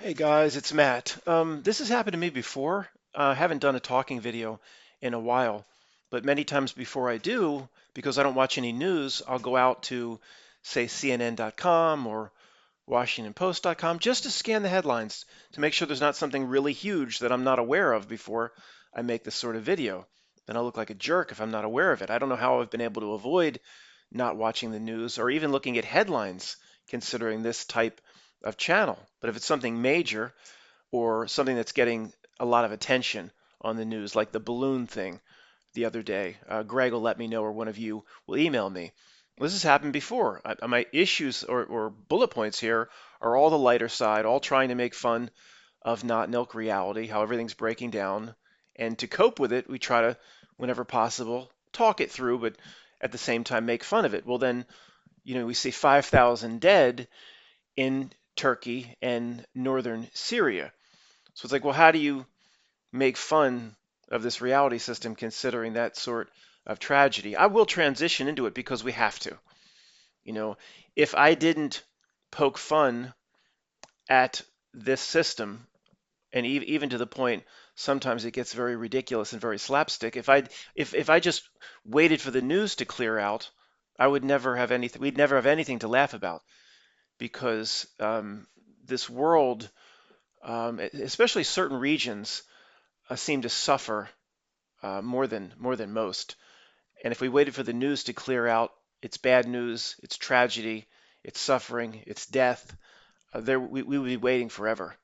Hey guys, it's Matt. This has happened to me before. I haven't done a talking video in a while, but many times before I do, because I don't watch any news, I'll go out to, say, CNN.com or WashingtonPost.com just to scan the headlines to make sure there's not something really huge that I'm not aware of before I make this sort of video. Then I'll look like a jerk if I'm not aware of it. I don't know how I've been able to avoid not watching the news or even looking at headlines considering this type of channel. But if it's something major or something that's getting a lot of attention on the news, like the balloon thing the other day, Greg will let me know, or one of you will email me. This has happened before. My issues or bullet points here are all the lighter side, all trying to make fun of not milk reality, how everything's breaking down. And to cope with it, we try to, whenever possible, talk it through, but at the same time make fun of it. Well, then, we see 5,000 dead in Turkey and northern Syria. So it's like, well, how do you make fun of this reality system considering that sort of tragedy? I will transition into it because we have to. You know, if I didn't poke fun at this system, and even to the point sometimes it gets very ridiculous and very slapstick. If I just waited for the news to clear out, I would never have anything. We'd never have anything to laugh about because this world, especially certain regions, seem to suffer more than most. And if we waited for the news to clear out, it's bad news, it's tragedy, it's suffering, it's death. We would be waiting forever.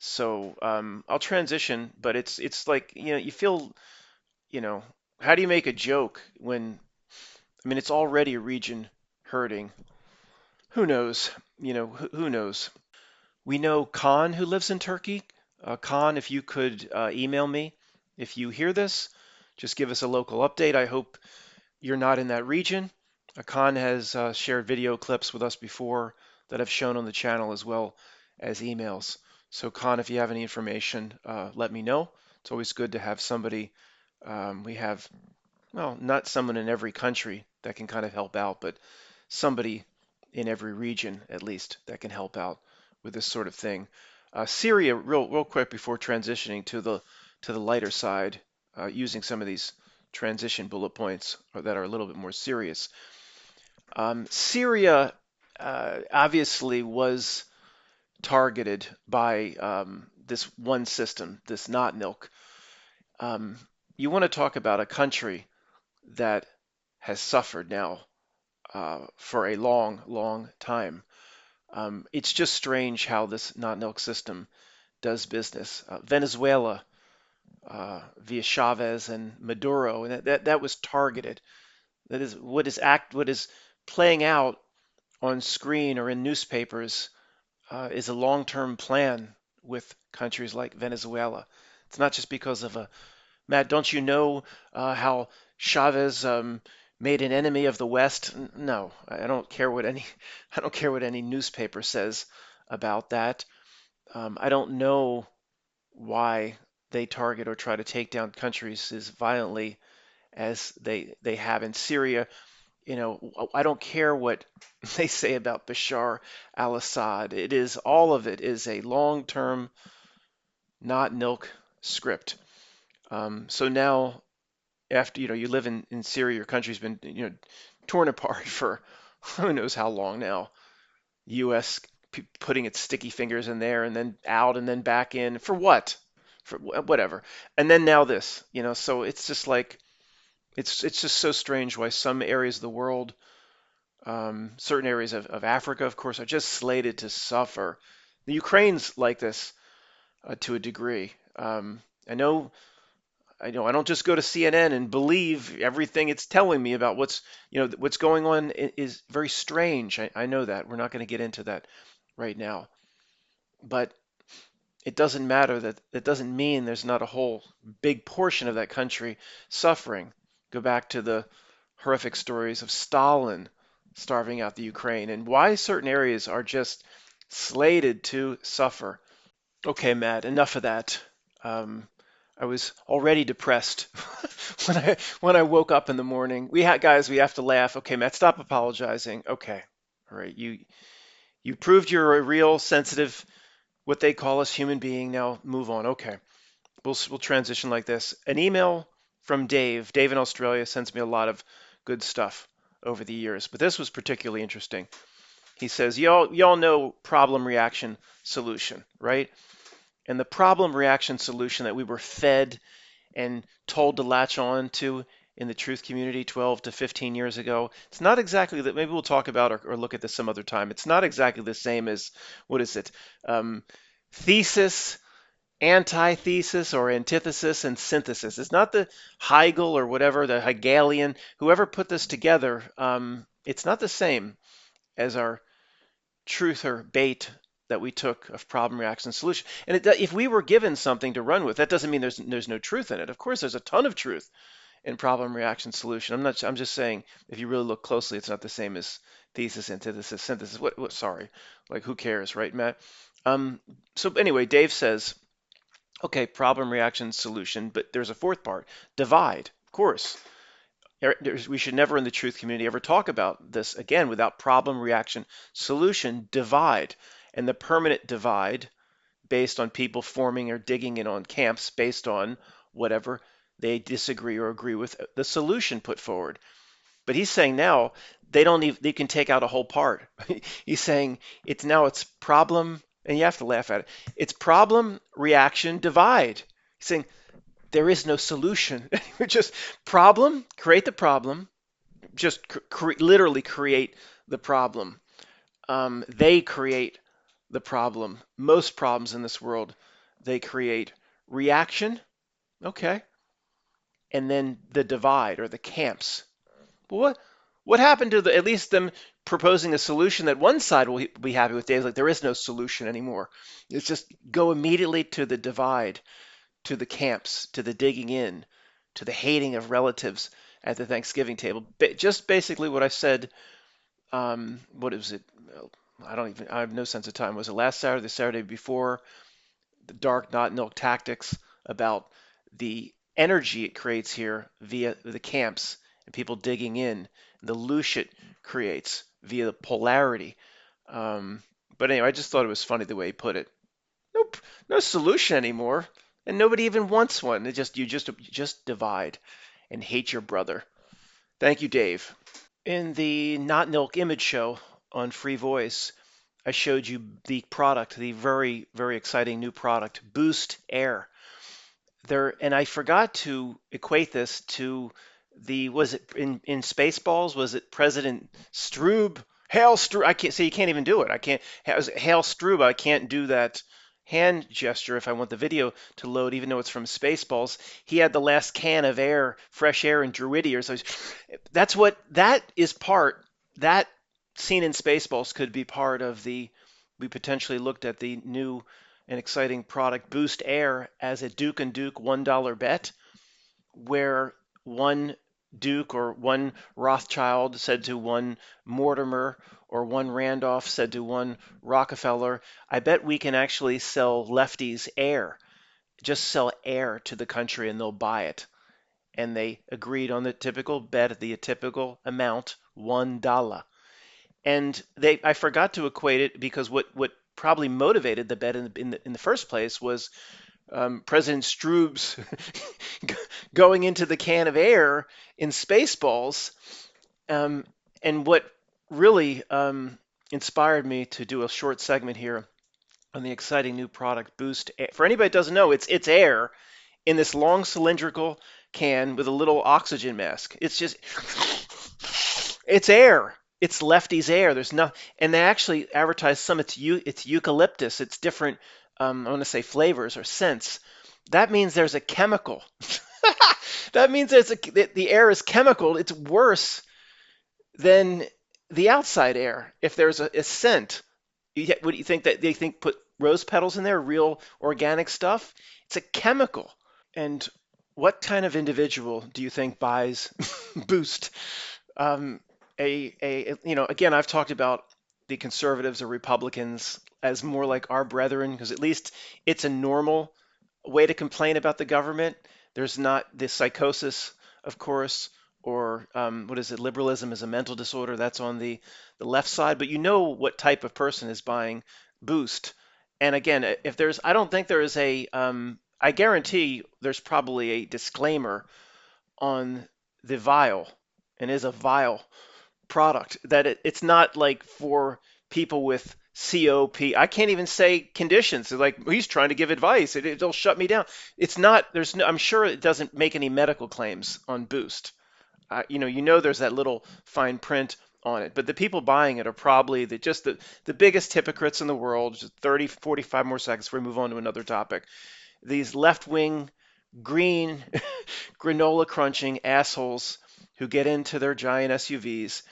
So I'll transition, but it's like you feel you know how do you make a joke when it's already a region hurting? Who knows? Who knows? We know Khan who lives in Turkey. Khan, if you could email me if you hear this, just give us a local update. I hope you're not in that region. Khan has shared video clips with us before that I've shown on the channel as well as emails. So Khan, if you have any information, let me know. It's always good to have somebody. We have, well, not someone in every country that can kind of help out, but somebody in every region at least that can help out with this sort of thing. Syria, real quick before transitioning to the lighter side, using some of these transition bullet points that are a little bit more serious. Syria obviously was targeted by this one system, this not milk. Um, you want to talk about a country that has suffered now for a long, long time. It's just strange how this not milk system does business. Venezuela via Chavez and Maduro, and that was targeted. That is what is playing out on screen or in newspapers is a long-term plan with countries like Venezuela. It's not just because of a Matt. Don't you know how Chavez made an enemy of the West? No, I don't care what any I don't care what any newspaper says about that. I don't know why they target or try to take down countries as violently as they have in Syria. I don't care what they say about Bashar al-Assad. All of it is a long-term, not milk script. So now, after you live in Syria, your country's been torn apart for who knows how long now. U.S. Putting its sticky fingers in there and then out and then back in for what? For whatever. And then now this. So it's just like it's just so strange why some areas of the world, certain areas of Africa, of course, are just slated to suffer. The Ukraine's like this to a degree. I don't just go to CNN and believe everything it's telling me about what's going on is very strange. I know that. We're not going to get into that right now. But it doesn't matter that doesn't mean there's not a whole big portion of that country suffering. Go back to the horrific stories of Stalin starving out the Ukraine and why certain areas are just slated to suffer. Okay, Matt, enough of that. Um, I was already depressed when I woke up in the morning. We have to laugh. Okay, Matt, stop apologizing. Okay, all right. You proved you're a real sensitive what they call us human being. Now move on. Okay, we'll transition like this. An email from Dave. Dave in Australia sends me a lot of good stuff over the years, but this was particularly interesting. He says, y'all know problem reaction solution, right? And the problem reaction solution that we were fed and told to latch on to in the truth community 12 to 15 years ago, it's not exactly that. Maybe we'll talk about or look at this some other time. It's not exactly the same as, what is it? Um, Thesis, antithesis, or antithesis and synthesis. It's not the Hegel or whatever, the Hegelian, whoever put this together. It's not the same as our truth or bait that we took of problem, reaction, solution. And if we were given something to run with, that doesn't mean there's no truth in it. Of course, there's a ton of truth in problem, reaction, solution. I'm just saying if you really look closely, it's not the same as thesis, antithesis, synthesis. Sorry, like who cares, right, Matt? Um, so anyway, Dave says, okay, problem, reaction, solution, but there's a fourth part, divide. Of course, we should never in the truth community ever talk about this again without problem, reaction, solution, divide. And the permanent divide based on people forming or digging in on camps based on whatever they disagree or agree with the solution put forward. But he's saying now they can take out a whole part. He's saying it's problem, and you have to laugh at it. It's problem, reaction, divide. He's saying there is no solution. Just problem, create the problem, just literally create the problem. They create the problem. Most problems in this world, they create reaction, okay, and then the divide or the camps. But what happened to at least them proposing a solution that one side will be happy with? Dave's like there is no solution anymore. It's just go immediately to the divide, to the camps, to the digging in, to the hating of relatives at the Thanksgiving table. Just basically what I said. What is it? I have no sense of time. Was it last Saturday, the Saturday before? The dark not milk tactics about the energy it creates here via the camps and people digging in, the loosh it creates via the polarity. But anyway, I just thought it was funny the way he put it. Nope, no solution anymore, and nobody even wants one. You just divide and hate your brother. Thank you, Dave. In the Not Nilk image show on Free Voice, I showed you the product, the very, very exciting new product, Boost Air. And I forgot to equate this to was it in Spaceballs? Was it President Stroob? Hail Stroob. I can't say you can't even do it. I can't. Hail Stroob. I can't do that hand gesture if I want the video to load, even though it's from Spaceballs. He had the last can of air, fresh air in Druidier. So that scene in Spaceballs could be part of we potentially looked at the new and exciting product Boost Air as a Duke and Duke $1 bet, where one Duke or one Rothschild said to one Mortimer or one Randolph said to one Rockefeller, I bet we can actually sell lefties air, just sell air to the country and they'll buy it. And they agreed on the typical bet, the typical amount, $1. And I forgot to equate it because what probably motivated the bet in the first place was President Stroob's going into the can of air in Spaceballs. And what really inspired me to do a short segment here on the exciting new product Boost Air. For anybody that doesn't know, it's air in this long cylindrical can with a little oxygen mask. It's air. It's Lefty's air. There's no, and they actually advertise some. It's eucalyptus. It's different. I want to say flavors or scents. That means there's a chemical. That means the air is chemical. It's worse than the outside air. If there's a scent, what do you think that they think put rose petals in there? Real organic stuff? It's a chemical. And what kind of individual do you think buys Boost? Um, Again, I've talked about the conservatives or Republicans as more like our brethren because at least it's a normal way to complain about the government. There's not this psychosis, of course, or what is it? Liberalism is a mental disorder. That's on the left side, but you know what type of person is buying Boost. And again, if there's, I don't think there is a, I guarantee there's probably a disclaimer on the vial, and is a vial product that it's not like for people with COP. I can't even say conditions. It's like he's trying to give advice. It'll shut me down. It's not. There's no. I'm sure it doesn't make any medical claims on Boost. There's that little fine print on it, but the people buying it are probably the biggest hypocrites in the world. Just 30, 45 more seconds before we move on to another topic. These left wing green granola crunching assholes who get into their giant SUVs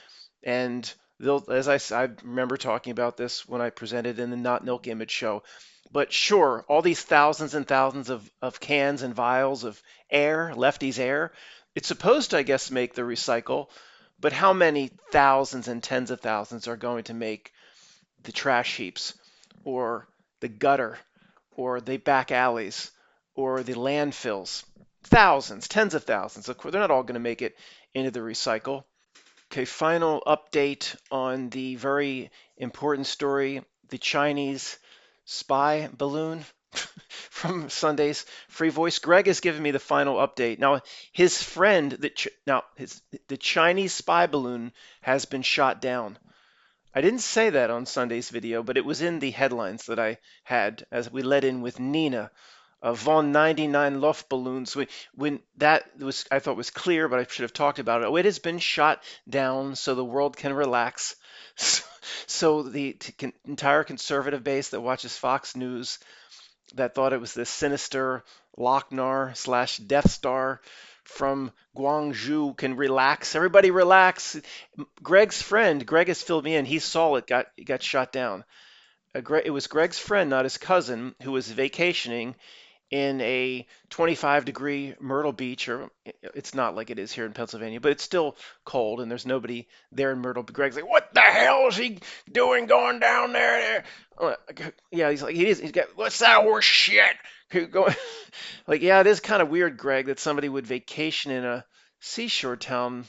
and they'll, I remember talking about this when I presented in the Not Milk Image show. But sure, all these thousands and thousands of cans and vials of air, Lefty's air, it's supposed to, I guess, make the recycle. But how many thousands and tens of thousands are going to make the trash heaps or the gutter or the back alleys or the landfills? Thousands, tens of thousands. Of course, they're not all going to make it into the recycle. Okay, final update on the very important story, the Chinese spy balloon from Sunday's Free Voice. Greg has given me the final update. Now, his friend, the Chinese spy balloon has been shot down. I didn't say that on Sunday's video, but it was in the headlines that I had as we led in with Nina von 99 Luftballons. When that was, I thought was clear, but I should have talked about it. Oh, it has been shot down so the world can relax. So the entire conservative base that watches Fox News that thought it was this sinister Lochnar slash Death Star from Guangzhou can relax. Everybody relax. Greg's friend, Greg has filled me in. He saw it got shot down. It was Greg's friend, not his cousin, who was vacationing in a 25-degree Myrtle Beach, or it's not like it is here in Pennsylvania, but it's still cold and there's nobody there in Myrtle Beach. Greg's like, what the hell is he doing going down there? Yeah, he's like, he's got, what's that horse shit? Going, like, yeah, it is kind of weird, Greg, that somebody would vacation in a seashore town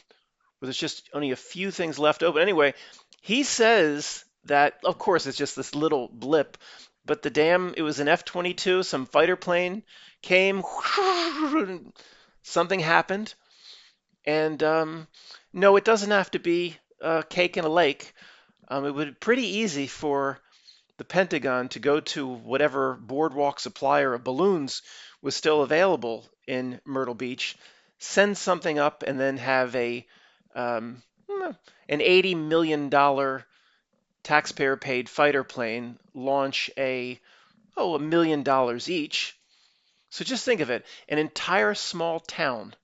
where there's just only a few things left open. Anyway, he says that, of course, it's just this little blip, but it was an F-22, some fighter plane came, something happened, and no, it doesn't have to be a cake in a lake. It would be pretty easy for the Pentagon to go to whatever boardwalk supplier of balloons was still available in Myrtle Beach, send something up, and then have um, an $80 million taxpayer-paid fighter plane launch $1 million each. So just think of it. An entire small town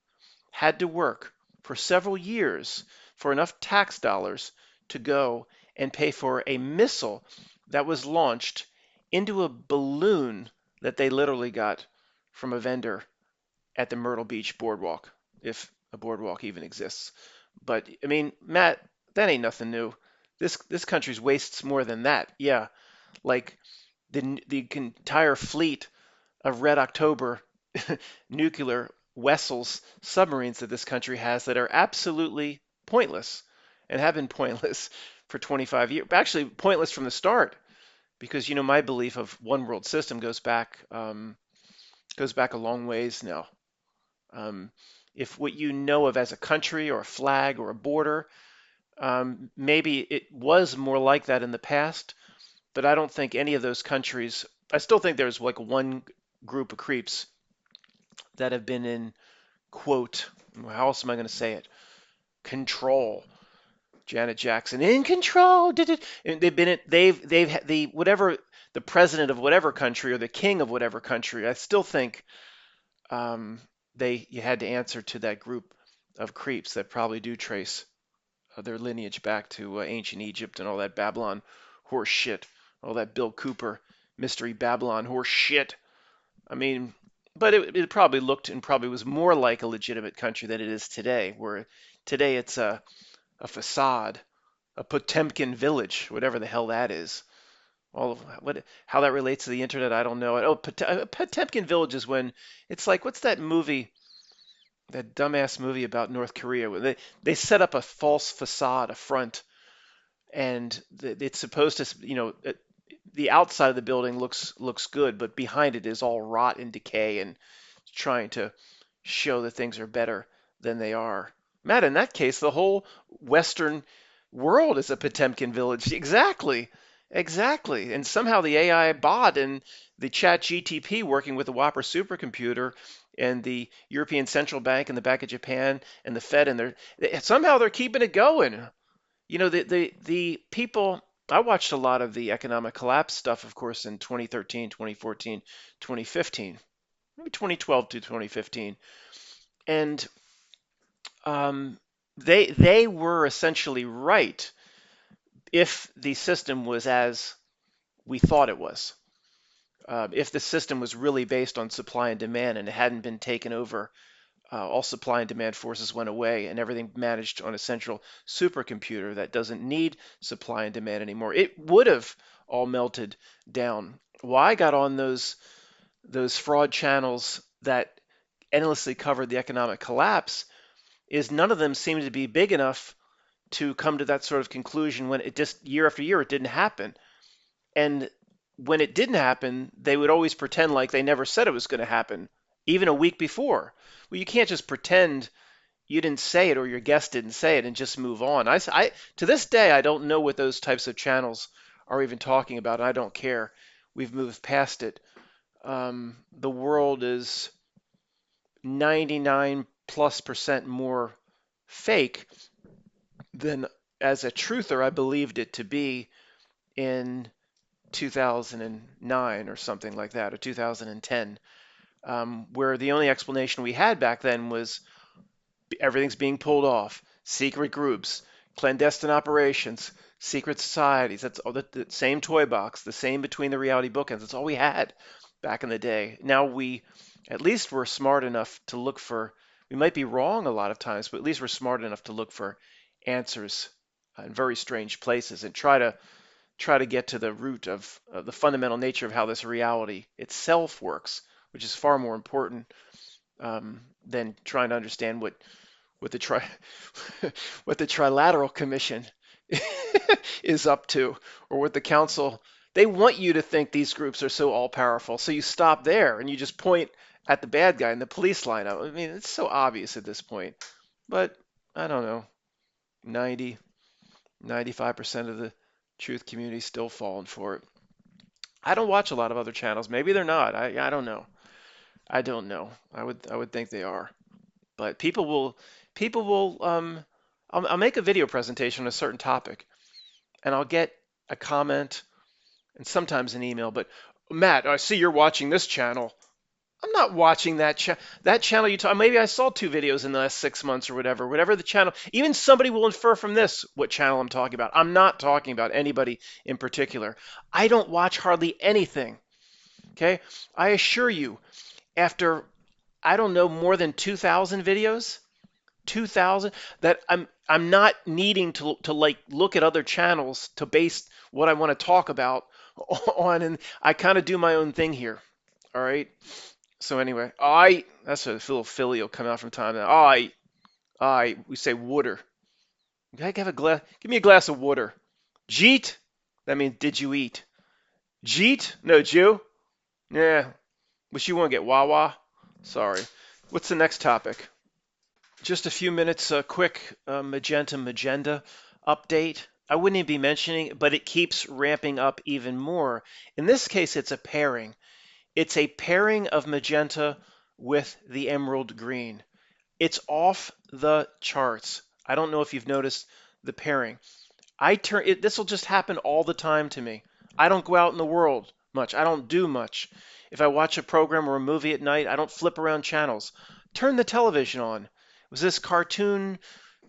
had to work for several years for enough tax dollars to go and pay for a missile that was launched into a balloon that they literally got from a vendor at the Myrtle Beach boardwalk, if a boardwalk even exists. But I mean, Matt, that ain't nothing new. This country's wastes more than that. Yeah, like the entire fleet of Red October nuclear vessels, submarines that this country has that are absolutely pointless and have been pointless for 25 years. Actually, pointless from the start, because my belief of one world system goes back a long ways now. Um, if what you know of as a country or a flag or a border, maybe it was more like that in the past, but I don't think any of those countries. I still think there's like one group of creeps that have been in quote, how else am I going to say it? Control. Janet Jackson in control. And they've had the president of whatever country or the king of whatever country. I still think um, you had to answer to that group of creeps that probably do trace their lineage back to ancient Egypt and all that Babylon horse shit, all that Bill Cooper mystery Babylon horse shit. I mean, but it probably looked and probably was more like a legitimate country than it is today, where today it's a facade, a Potemkin village, whatever the hell that is. All of how that relates to the internet, I don't know. Oh, Potemkin village is when it's like, what's that movie? That dumbass movie about North Korea where they set up a false facade, a front, and it's supposed to, the outside of the building looks good, but behind it is all rot and decay and trying to show that things are better than they are. Matt, in that case, the whole Western world is a Potemkin village. Exactly. Exactly. And somehow the AI bot and the Chat GTP working with the Whopper supercomputer and the European Central Bank and the Bank of Japan and the Fed and somehow they're keeping it going. The people, I watched a lot of the economic collapse stuff, of course, in 2013, 2014, 2015, maybe 2012 to 2015. And they were essentially right if the system was as we thought it was. If the system was really based on supply and demand and it hadn't been taken over, all supply and demand forces went away and everything managed on a central supercomputer that doesn't need supply and demand anymore, it would have all melted down. Why I got on those fraud channels that endlessly covered the economic collapse is none of them seemed to be big enough to come to that sort of conclusion when it just year after year it didn't happen. And when it didn't happen, they would always pretend like they never said it was going to happen, even a week before. Well, you can't just pretend you didn't say it or your guest didn't say it and just move on. To this day, I don't know what those types of channels are even talking about, and I don't care. We've moved past it. The world is 99 plus percent more fake than as a truther I believed it to be in 2009 or something like that, or 2010, where the only explanation we had back then was everything's being pulled off, secret groups, clandestine operations, secret societies. That's all the same toy box, the same between the reality bookends. That's all we had back in the day. Now at least we're smart enough to look for, we might be wrong a lot of times, but at least we're smart enough to look for answers in very strange places and try to get to the root of the fundamental nature of how this reality itself works, which is far more important than trying to understand what the tri what the Trilateral Commission is up to, or what the council. They want you to think these groups are so all powerful, so you stop there and you just point at the bad guy in the police lineup. I mean, it's so obvious at this point, but I don't know, 90, 95% of the truth community still falling for it. I don't watch a lot of other channels. Maybe they're not. I don't know. I don't know. I would think they are. But people will I'll make a video presentation on a certain topic and I'll get a comment and sometimes an email, but Matt, I see you're watching this channel. I'm not watching that channel you talk. Maybe I saw 2 videos in the last 6 months or whatever the channel. Even somebody will infer from this what channel I'm talking about. I'm not talking about anybody in particular. I don't watch hardly anything. Okay, I assure you, after I don't know more than 2,000 videos, 2,000 that I'm not needing to like look at other channels to base what I want to talk about on, and I kind of do my own thing here. All right. So anyway, that's a little Philly will come out from time to time. We say water. Can I have a glass? Give me a glass of water. Jeet? That means did you eat? Jeet? No, Jew? Yeah. Wish you want to get Wawa? Sorry. What's the next topic? Just a few minutes, a quick Magenta update. I wouldn't even be mentioning it, but it keeps ramping up even more. In this case, it's a pairing. It's a pairing of magenta with the emerald green. It's off the charts. I don't know if you've noticed the pairing. This will just happen all the time to me. I don't go out in the world much. I don't do much. If I watch a program or a movie at night, I don't flip around channels. Turn the television on. It was this cartoon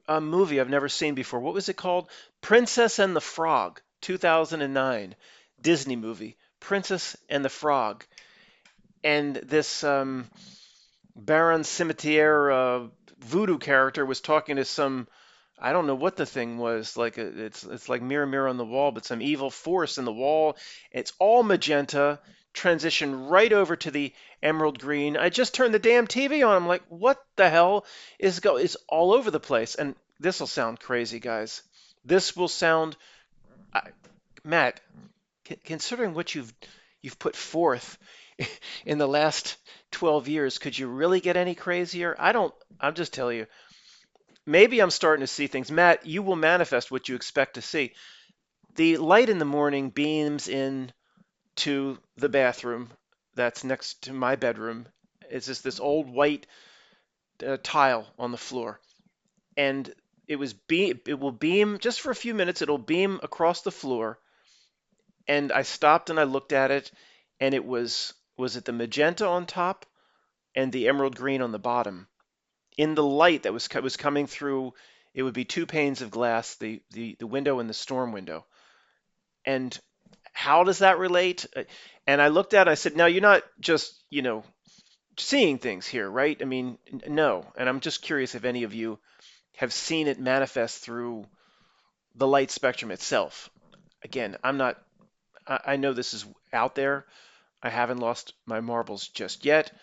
movie I've never seen before. What was it called? Princess and the Frog, 2009. Disney movie. Princess and the Frog. And this Baron Cimetière voodoo character was talking to some, I don't know what the thing was, it's like mirror mirror on the wall, but some evil force in the wall. It's all magenta, transition right over to the emerald green. I just turned the damn TV on. I'm like, what the hell is all over the place? And this will sound crazy, guys. This will sound, Matt, considering what you've put forth in the last 12 years, could you really get any crazier? I don't. I'm just telling you. Maybe I'm starting to see things. Matt, you will manifest what you expect to see. The light in the morning beams in to the bathroom that's next to my bedroom. It's just this old white tile on the floor, and it will beam just for a few minutes. It'll beam across the floor, and I stopped and I looked at it, and was it the magenta on top and the emerald green on the bottom. In the light that was coming through, it would be two panes of glass, the window and the storm window. And how does that relate? And I looked at it, I said, now you're not just, seeing things here, right? I mean, no. And I'm just curious if any of you have seen it manifest through the light spectrum itself. Again, I know this is out there. I haven't lost my marbles just yet.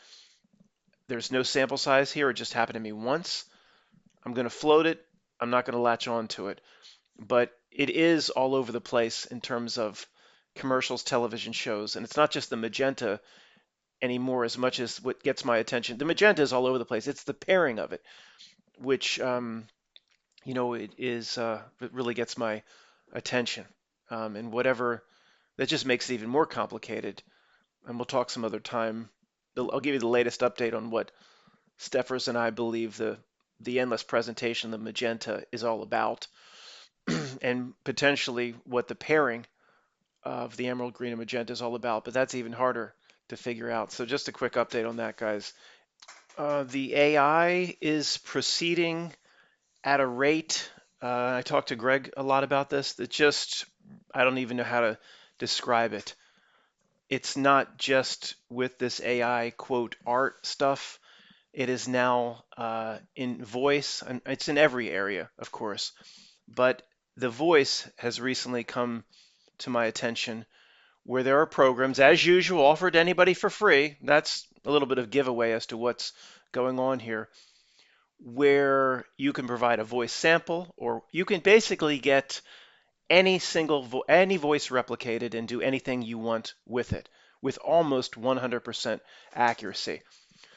There's no sample size here. It just happened to me once. I'm going to float it. I'm not going to latch on to it. But it is all over the place in terms of commercials, television shows. And it's not just the magenta anymore as much as what gets my attention. The magenta is all over the place. It's the pairing of it, which, it really gets my attention. And whatever, that just makes it even more complicated. And we'll talk some other time. I'll give you the latest update on what Steffers and I believe the endless presentation, the magenta, is all about, and potentially what the pairing of the emerald green and magenta is all about. But that's even harder to figure out. So just a quick update on that, guys. The AI is proceeding at a rate. I talked to Greg a lot about this. That just I don't even know how to describe it. It's not just with this AI quote art stuff. It is now in voice, and it's in every area, of course, but the voice has recently come to my attention where there are programs, as usual, offered to anybody for free. That's a little bit of giveaway as to what's going on here, where you can provide a voice sample, or you can basically get any voice replicated and do anything you want with it with almost 100% accuracy.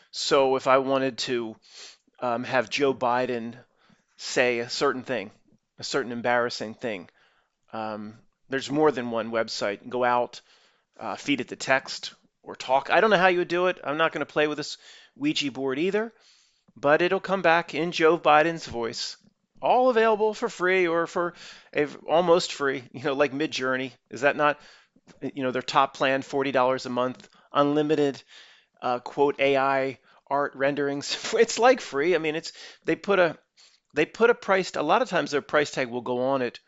So if I wanted to have Joe Biden say a certain thing, a certain embarrassing thing, um, there's more than one website. Go out, feed it the text, or talk. I don't know how you would do it. I'm not going to play with this Ouija board either, but it'll come back in Joe Biden's voice, all available for free or for almost free, like Midjourney. Is that not, their top plan, $40 a month, unlimited quote AI art renderings. It's like free. I mean, they put a they put a price. A lot of times their price tag will go on it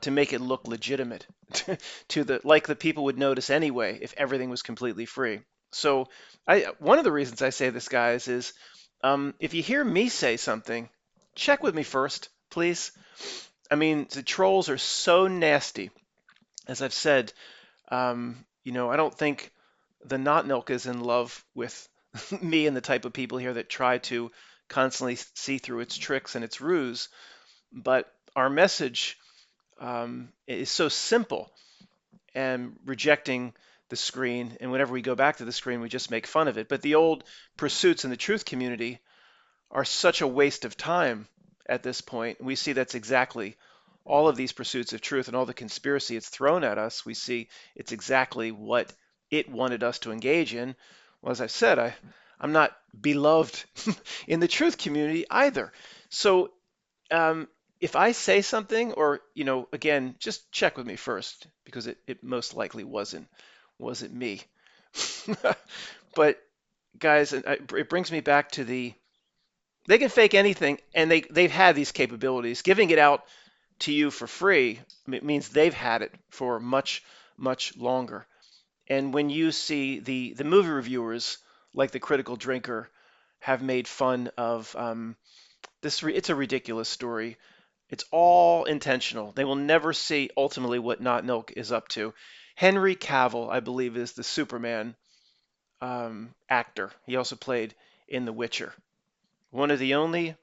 to make it look legitimate to the people would notice anyway if everything was completely free. So one of the reasons I say this, guys, is if you hear me say something, check with me first, please. I mean, the trolls are so nasty. As I've said, I don't think the not milk is in love with me and the type of people here that try to constantly see through its tricks and its ruse. But our message is so simple, and rejecting the screen. And whenever we go back to the screen, we just make fun of it. But the old pursuits in the truth community are such a waste of time at this point. We see that's exactly all of these pursuits of truth and all the conspiracy it's thrown at us. We see it's exactly what it wanted us to engage in. Well, as I said, I'm not beloved in the truth community either. So if I say something, or again, just check with me first, because it most likely wasn't me. But guys, it brings me back to they can fake anything, and they've had these capabilities. Giving it out to you for free, it means they've had it for much, much longer. And when you see the movie reviewers, like the Critical Drinker, have made fun of it's a ridiculous story. It's all intentional. They will never see ultimately what Not Milk is up to. Henry Cavill, I believe, is the Superman actor. He also played in The Witcher. One of the only,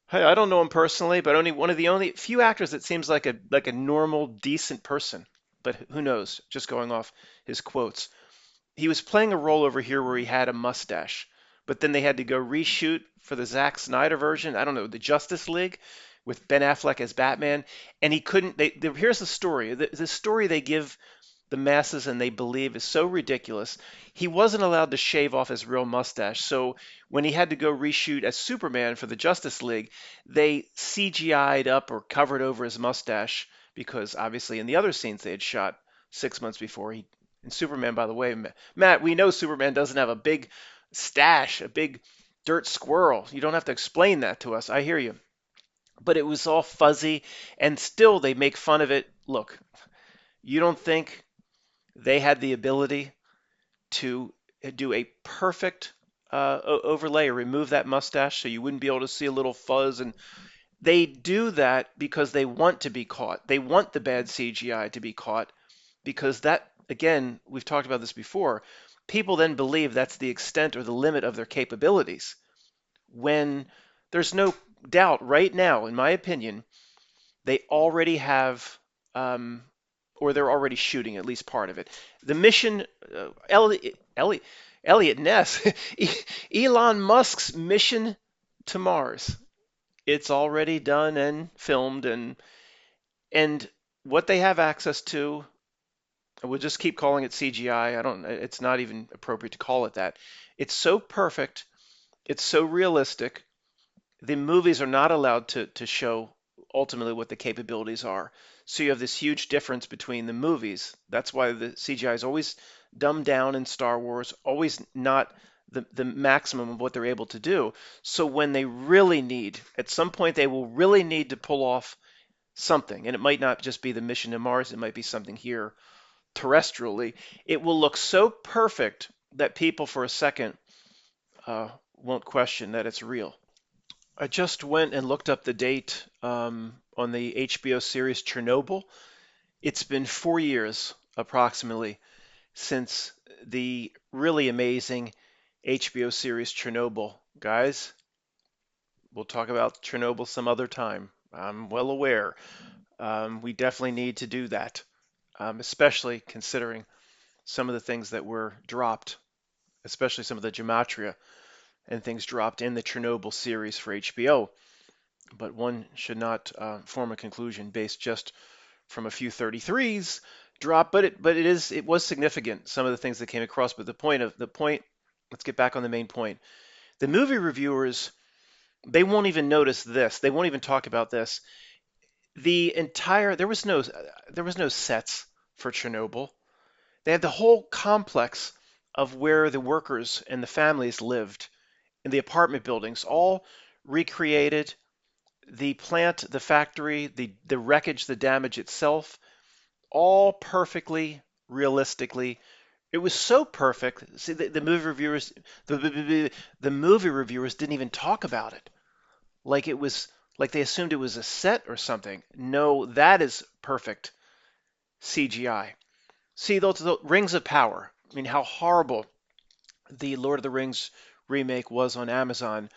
hey, I don't know him personally, but only one of the only few actors that seems like a normal, decent person. but who knows? Just going off his quotes. He was playing a role over here where he had a mustache, but then they had to go reshoot for the Zack Snyder version. I don't know, the Justice League with Ben Affleck as Batman, and he couldn't. Here's the story. The story they give the masses and they believe is so ridiculous. He wasn't allowed to shave off his real mustache. So when he had to go reshoot as Superman for the Justice League, they CGI'd up or covered over his mustache because obviously in the other scenes they had shot 6 months before. And Superman, by the way, Matt, we know Superman doesn't have a big stash, a big dirt squirrel. You don't have to explain that to us. I hear you. But it was all fuzzy, and still they make fun of it. Look, you don't think they had the ability to do a perfect overlay or remove that mustache so you wouldn't be able to see a little fuzz. And they do that because they want to be caught. They want the bad CGI to be caught because that, again, we've talked about this before. People then believe that's the extent or the limit of their capabilities when there's no doubt right now, in my opinion, they already have, or they're already shooting at least part of it. The mission, Elliot Ness, Elon Musk's mission to Mars. It's already done and filmed, and what they have access to, we'll just keep calling it CGI. I don't. It's not even appropriate to call it that. It's so perfect. It's so realistic. The movies are not allowed to show ultimately what the capabilities are. So you have this huge difference between the movies. That's why the CGI is always dumbed down in Star Wars, always not the maximum of what they're able to do. So when they really need, at some point, they will really need to pull off something, and it might not just be the mission to Mars, it might be something here terrestrially. It will look so perfect that people for a second won't question that it's real. I just went and looked up the date on the HBO series Chernobyl. It's been 4 years approximately since the really amazing HBO series Chernobyl. Guys, we'll talk about Chernobyl some other time. I'm well aware. We definitely need to do that, especially considering some of the things that were dropped, especially some of the gematria and things dropped in the Chernobyl series for HBO. But one should not form a conclusion based just from a few 33s drop. But it was significant, some of the things that came across. But the point, let's get back on the main point. The movie reviewers, they won't even notice this. They won't even talk about this. There was no sets for Chernobyl. They had the whole complex of where the workers and the families lived in the apartment buildings, all recreated. The plant, the factory, the wreckage, the damage itself, all perfectly, realistically. It was so perfect. See, the movie reviewers didn't even talk about it. Like it was, like they assumed it was a set or something. No, that is perfect CGI. See, those the Rings of Power. I mean, how horrible the Lord of the Rings remake was on Amazon.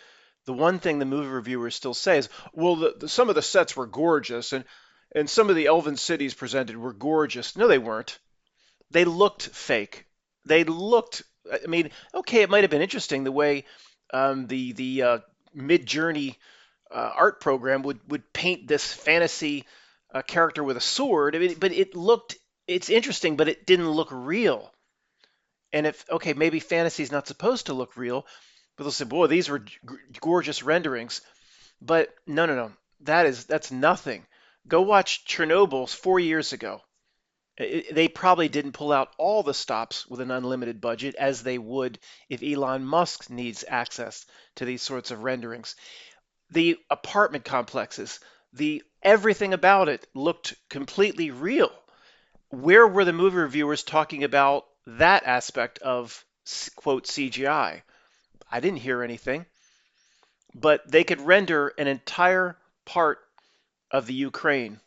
The one thing the movie reviewers still say is, well, some of the sets were gorgeous, and some of the elven cities presented were gorgeous. No, they weren't. They looked fake. They looked. I mean, okay, it might have been interesting the way the Mid-Journey art program would paint this fantasy character with a sword. I mean, but it looked. It's interesting, but it didn't look real. And if okay, maybe fantasy is not supposed to look real, but they'll say, "Boy, these were gorgeous renderings." But no, no, no. That's nothing. Go watch Chernobyl 4 years ago. They probably didn't pull out all the stops with an unlimited budget as they would if Elon Musk needs access to these sorts of renderings. The apartment complexes, the everything about it looked completely real. Where were the movie reviewers talking about that aspect of quote CGI? I didn't hear anything, but they could render an entire part of the Ukraine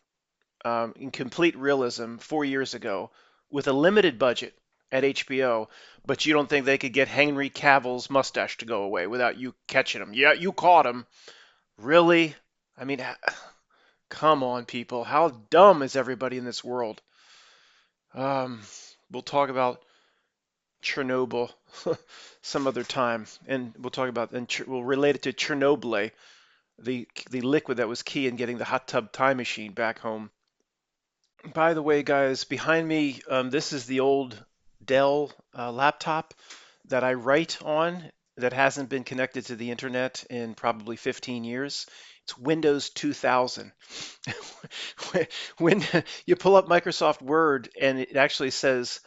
in complete realism 4 years ago with a limited budget at HBO, but you don't think they could get Henry Cavill's mustache to go away without you catching him? Yeah, you caught him. Really? I mean, come on, people. How dumb is everybody in this world? Um, we'll talk about Chernobyl some other time, and we'll talk about and we'll relate it to Chernobyl, the liquid that was key in getting the hot tub time machine back home. By the way, guys, behind me, this is the old Dell laptop that I write on that hasn't been connected to the internet in probably 15 years. It's Windows 2000. When you pull up Microsoft Word and it actually says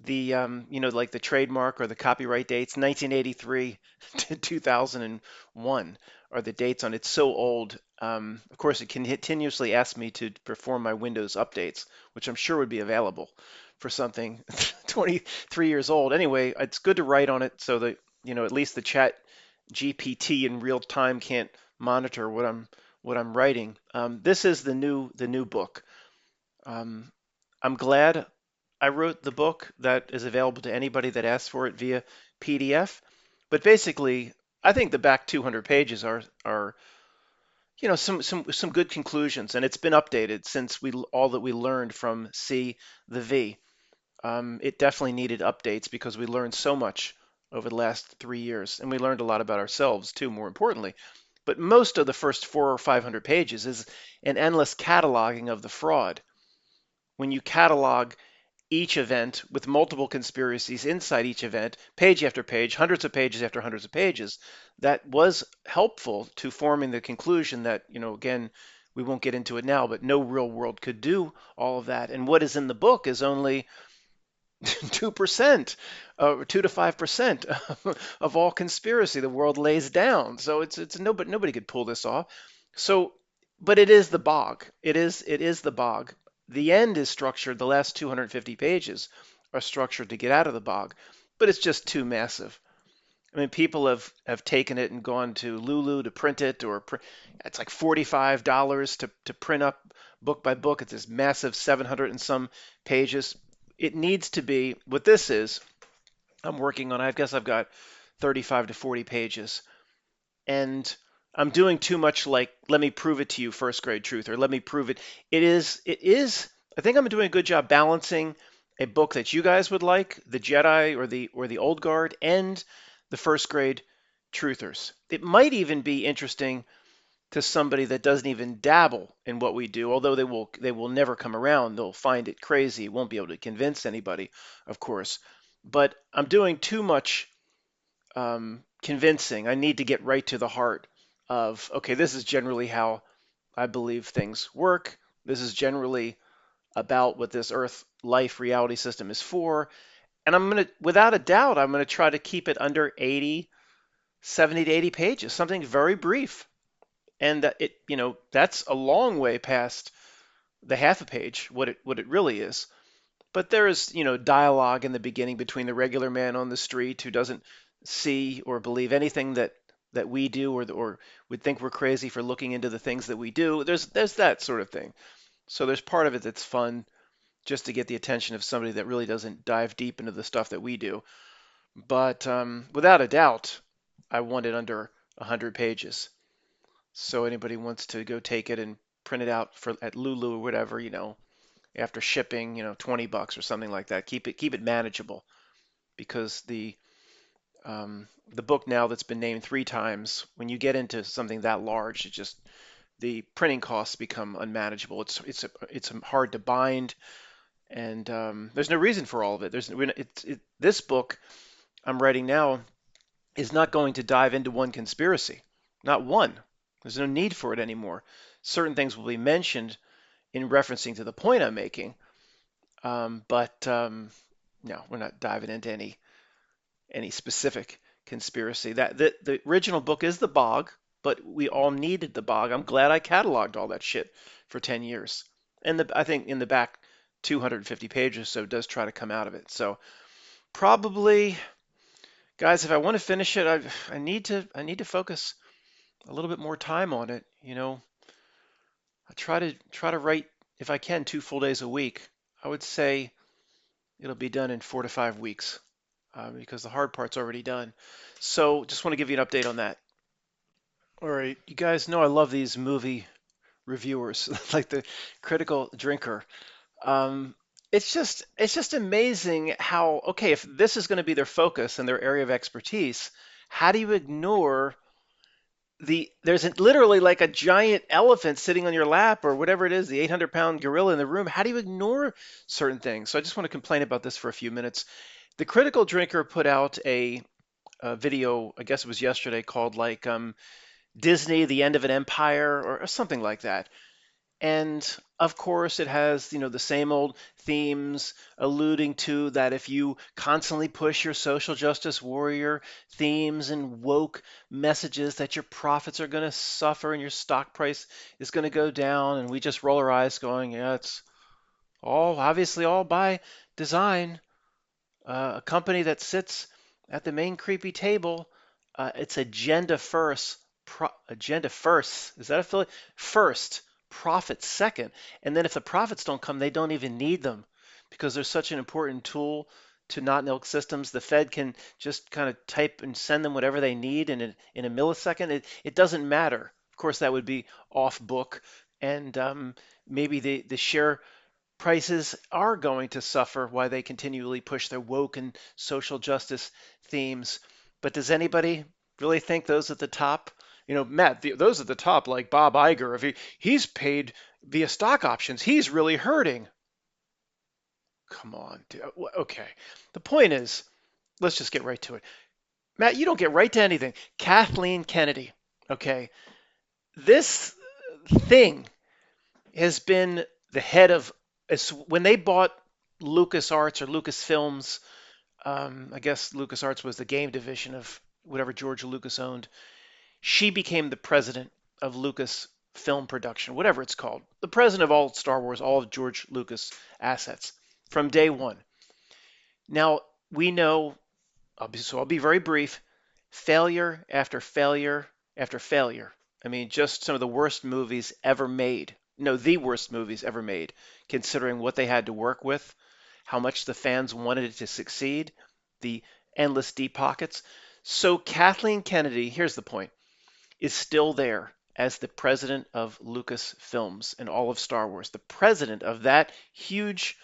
like the trademark or the copyright dates, 1983 to 2001 are the dates on it. It's so old. Of course, it can continuously ask me to perform my Windows updates, which I'm sure would be available for something 23 years old. Anyway, it's good to write on it so that, at least the chat GPT in real time can't monitor what I'm writing. This is the new book. Um, I'm glad I wrote the book that is available to anybody that asks for it via PDF. But basically, I think the back 200 pages are some good conclusions, and it's been updated since we all that we learned from C the V. It definitely needed updates because we learned so much over the last 3 years, and we learned a lot about ourselves too, more importantly. But most of the first 400 or 500 pages is an endless cataloging of the fraud. When you catalog each event with multiple conspiracies inside each event, page after page, hundreds of pages after hundreds of pages, that was helpful to forming the conclusion that, again, we won't get into it now, but no real world could do all of that. And what is in the book is only 2%, 2 to 5% of all conspiracy the world lays down. So it's nobody could pull this off. So, but it is the bog. It is the bog. The end is structured. The last 250 pages are structured to get out of the bog, but it's just too massive. I mean, people have taken it and gone to Lulu to print it, or it's like $45 to print up book by book. It's this massive 700 and some pages. It needs to be what this is. I'm working on. I guess I've got 35 to 40 pages, and I'm doing too much like let me prove it to you, first grade truth, or let me prove it. It is. I think I'm doing a good job balancing a book that you guys would like, the Jedi or the Old Guard, and the first grade truthers. It might even be interesting to somebody that doesn't even dabble in what we do, although they will never come around. They'll find it crazy, won't be able to convince anybody, of course. But I'm doing too much convincing. I need to get right to the heart of, okay, this is generally how I believe things work. This is generally about what this Earth life reality system is for. And without a doubt, I'm going to try to keep it under 80, 70 to 80 pages, something very brief. And that's a long way past the half a page, what it really is. But there is, dialogue in the beginning between the regular man on the street who doesn't see or believe anything that we do, or would think we're crazy for looking into the things that we do. There's that sort of thing. So there's part of it that's fun just to get the attention of somebody that really doesn't dive deep into the stuff that we do. But without a doubt, I want it under 100 pages. So anybody wants to go take it and print it out for at Lulu or whatever, after shipping, $20 or something like that. Keep it manageable because the book now that's been named 3 times, when you get into something that large, the printing costs become unmanageable. It's hard to bind, and there's no reason for all of it. This book I'm writing now is not going to dive into one conspiracy, not one. There's no need for it anymore. Certain things will be mentioned in referencing to the point I'm making, but no, we're not diving into any specific conspiracy. That the original book is the bog, but we all needed the bog. I'm glad I cataloged all that shit for 10 years. And I think in the back 250 pages or so does try to come out of it. So probably, guys, if I want to finish it, I need to focus a little bit more time on it. I try to write if I can 2 full days a week. I would say it'll be done in 4 to 5 weeks because the hard part's already done. So just want to give you an update on that. All right, you guys know I love these movie reviewers, like the Critical Drinker. Um, it's just amazing how, okay, if this is going to be their focus and their area of expertise, how do you ignore literally like a giant elephant sitting on your lap or whatever it is, the 800-pound gorilla in the room? How do you ignore certain things? So I just want to complain about this for a few minutes. The Critical Drinker put out a video, I guess it was yesterday, called like Disney, the End of an Empire, or something like that. And of course, it has, the same old themes alluding to that if you constantly push your social justice warrior themes and woke messages, that your profits are going to suffer and your stock price is going to go down. And we just roll our eyes going, yeah, it's all obviously all by design. A company that sits at the main creepy table, it's agenda first. Agenda first. Is that affiliate? First, profit second. And then if the profits don't come, they don't even need them because they're such an important tool to not milk systems. The Fed can just kind of type and send them whatever they need in a millisecond. It doesn't matter. Of course, that would be off book, and maybe the share prices are going to suffer while they continually push their woke and social justice themes. But does anybody really think those at the top, Matt, those at the top, like Bob Iger, if he's paid via stock options, he's really hurting. Come on, dude. Okay. The point is, let's just get right to it. Matt, you don't get right to anything. Kathleen Kennedy, okay? This thing has been the head of, when they bought LucasArts or Lucasfilms. I guess LucasArts was the game division of whatever George Lucas owned. She became the president of Lucas Film Production, whatever it's called, the president of all Star Wars, all of George Lucas assets from day one. Now we know, so I'll be very brief. Failure after failure after failure. I mean, just some of the worst movies ever made. No, the worst movies ever made, considering what they had to work with, how much the fans wanted it to succeed, the endless deep pockets. So Kathleen Kennedy, here's the point, is still there as the president of Lucasfilms and all of Star Wars, the president of that huge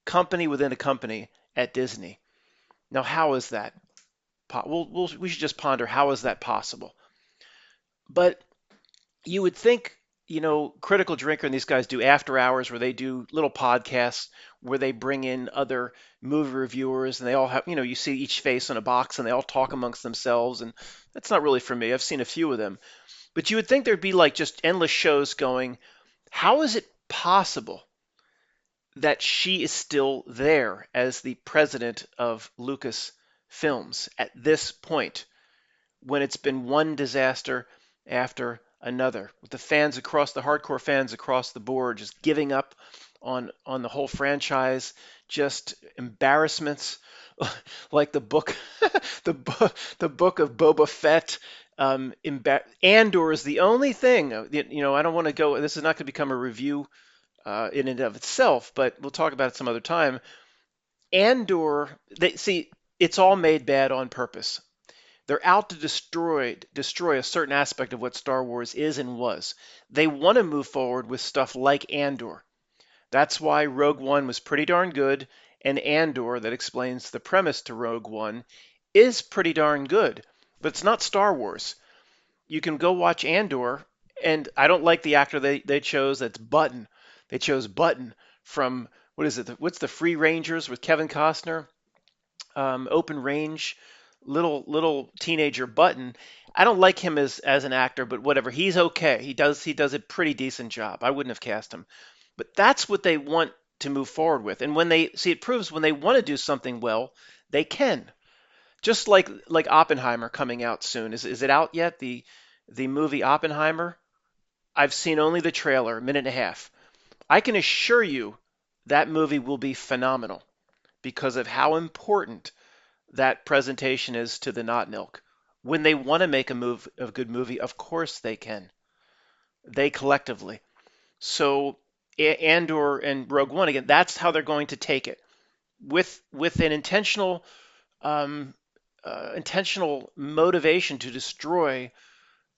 company within a company at Disney. Now, how is that? We should just ponder, how is that possible? But you would think, Critical Drinker and these guys do after hours where they do little podcasts where they bring in other movie reviewers and they all have, you see each face on a box and they all talk amongst themselves. And that's not really for me. I've seen a few of them. But you would think there'd be like just endless shows going, how is it possible that she is still there as the president of Lucasfilms at this point when it's been one disaster after another, with the hardcore fans across the board just giving up on the whole franchise, just embarrassments like the book the book of Boba Fett. Andor is the only thing. I don't want to go. This is not going to become a review in and of itself, but we'll talk about it some other time. Andor, it's all made bad on purpose. They're out to destroy a certain aspect of what Star Wars is and was. They want to move forward with stuff like Andor. That's why Rogue One was pretty darn good, and Andor, that explains the premise to Rogue One, is pretty darn good. But it's not Star Wars. You can go watch Andor, and I don't like the actor they chose. That's Button. They chose Button from, what is it? What's the Free Rangers with Kevin Costner? Open Range, little teenager Button. I don't like him as an actor, but whatever. He's okay. He does a pretty decent job. I wouldn't have cast him. But that's what they want to move forward with. And when they see, it proves when they want to do something well, they can. Just like Oppenheimer coming out soon. Is it out yet? The movie Oppenheimer? I've seen only the trailer, a minute and a half. I can assure you that movie will be phenomenal because of how important that presentation is to the not milk. When they want to make a good movie, of course they can. They collectively. So Andor and Rogue One again, that's how they're going to take it with an intentional motivation to destroy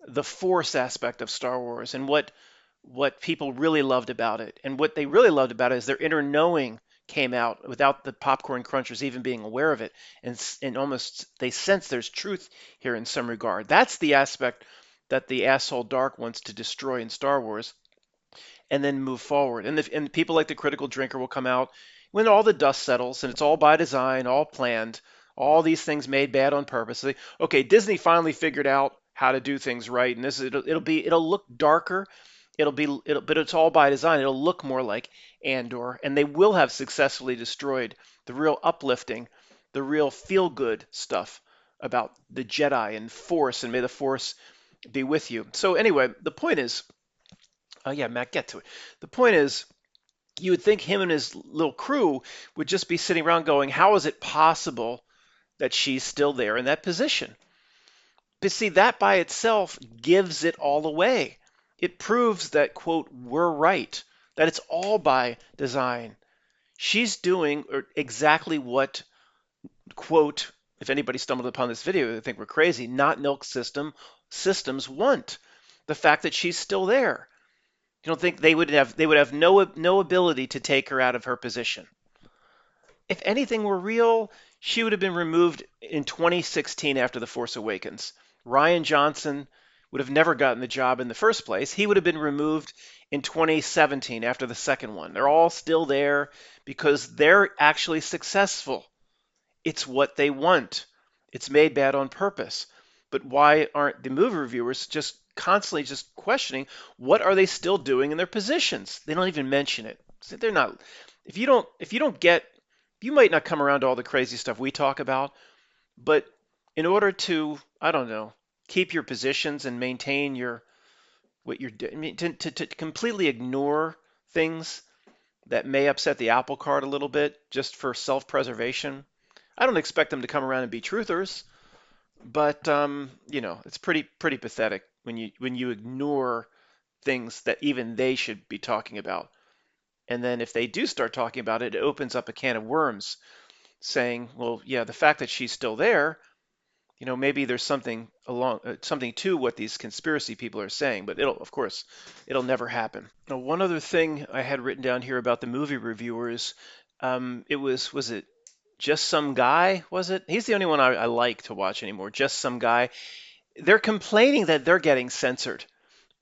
the Force aspect of Star Wars and what people really loved about it. And what they really loved about it is their inner knowing came out without the popcorn crunchers even being aware of it, and almost they sense there's truth here in some regard. That's the aspect that the asshole Dark wants to destroy in Star Wars, and then move forward. And people like the Critical Drinker will come out when all the dust settles and it's all by design, all planned, all these things made bad on purpose. Okay, Disney finally figured out how to do things right, and it'll look darker. But it's all by design. It'll look more like Andor, and they will have successfully destroyed the real uplifting, the real feel-good stuff about the Jedi and Force, and may the Force be with you. So anyway, the point is, yeah, Matt, get to it. The point is, you would think him and his little crew would just be sitting around going, how is it possible that she's still there in that position? But see, that by itself gives it all away. It proves that, quote, we're right, that it's all by design. She's doing exactly what, quote, if anybody stumbled upon this video, they think we're crazy, not milk systems want. The fact that she's still there. You don't think they would have no ability to take her out of her position. If anything were real, she would have been removed in 2016 after The Force Awakens. Rian Johnson would have never gotten the job in the first place. He would have been removed in 2017 after the second one. They're all still there because they're actually successful. It's what they want. It's made bad on purpose. But why aren't the movie reviewers just constantly just questioning what are they still doing in their positions? They don't even mention it. They're not. If you don't get, you might not come around to all the crazy stuff we talk about, but in order to, I don't know, keep your positions and maintain what you're doing, I mean, to completely ignore things that may upset the apple cart a little bit just for self-preservation. I don't expect them to come around and be truthers, but it's pretty pathetic when you ignore things that even they should be talking about. And then if they do start talking about it, it opens up a can of worms, saying, well, yeah, the fact that she's still there, maybe there's something to what these conspiracy people are saying, but of course, it'll never happen. Now, one other thing I had written down here about the movie reviewers, was it Just Some Guy? Was it? He's the only one I like to watch anymore. Just Some Guy. They're complaining that they're getting censored,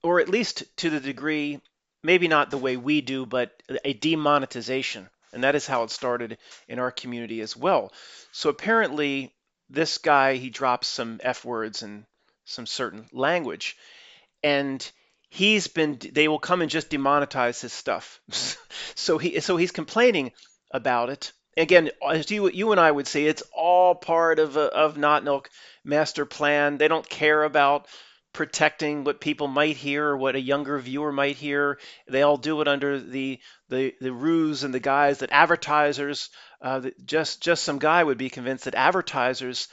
or at least to the degree, maybe not the way we do, but a demonetization. And that is how it started in our community as well. So apparently, this guy, he drops some F words and some certain language, and they will come and just demonetize his stuff. So he's complaining about it. Again, as you and I would say, it's all part of Not Milk master plan. They don't care about protecting what people might hear or what a younger viewer might hear. They all do it under the ruse and the guise that advertisers, just some guy would be convinced that advertisers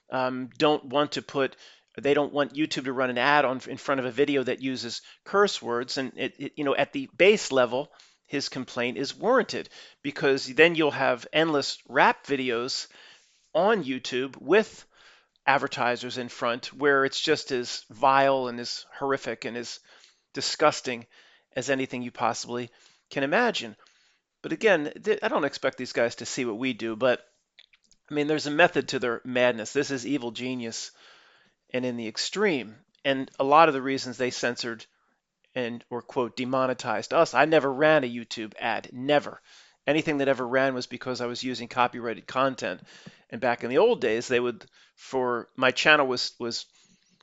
don't want to put they don't want YouTube to run an ad in front of a video that uses curse words, and at the base level, his complaint is warranted because then you'll have endless rap videos on YouTube with advertisers in front where it's just as vile and as horrific and as disgusting as anything you possibly can imagine. But again, I don't expect these guys to see what we do, but I mean, there's a method to their madness. This is evil genius and in the extreme. And a lot of the reasons they censored or quote demonetized us, I never ran a YouTube ad, never. Anything that ever ran was because I was using copyrighted content. And back in the old days, my channel was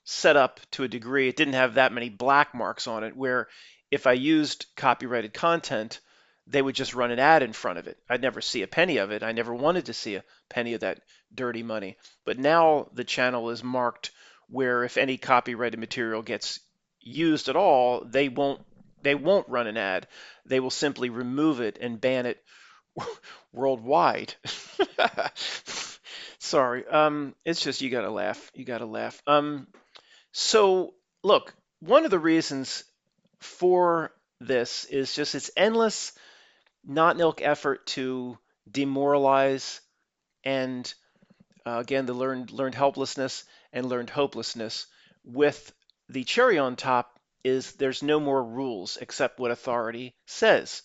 set up to a degree, it didn't have that many black marks on it, where if I used copyrighted content, they would just run an ad in front of it. I'd never see a penny of it. I never wanted to see a penny of that dirty money. But now the channel is marked where if any copyrighted material gets used at all, they won't run an ad. They will simply remove it and ban it worldwide. Sorry. It's just you gotta laugh. You gotta laugh. So look, one of the reasons for this is just its endless not milk effort to demoralize and again the learned helplessness and learned hopelessness, with the cherry on top is there's no more rules except what authority says.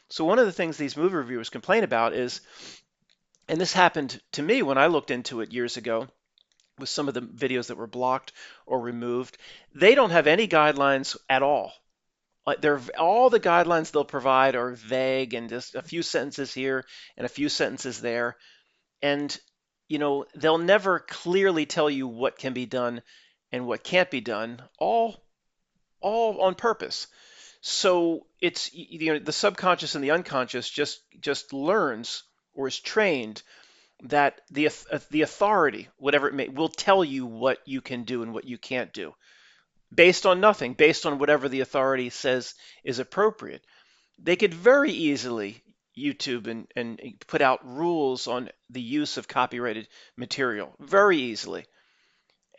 So one of the things these movie reviewers complain about is, and this happened to me when I looked into it years ago with some of the videos that were blocked or removed, they don't have any guidelines at all. Like they're all the guidelines they'll provide are vague and just a few sentences here and a few sentences there. And they'll never clearly tell you what can be done and what can't be done, all on purpose. So it's the subconscious and the unconscious just learns or is trained that the authority, whatever it may, will tell you what you can do and what you can't do, based on nothing, based on whatever the authority says is appropriate. They could very easily YouTube and put out rules on the use of copyrighted material very easily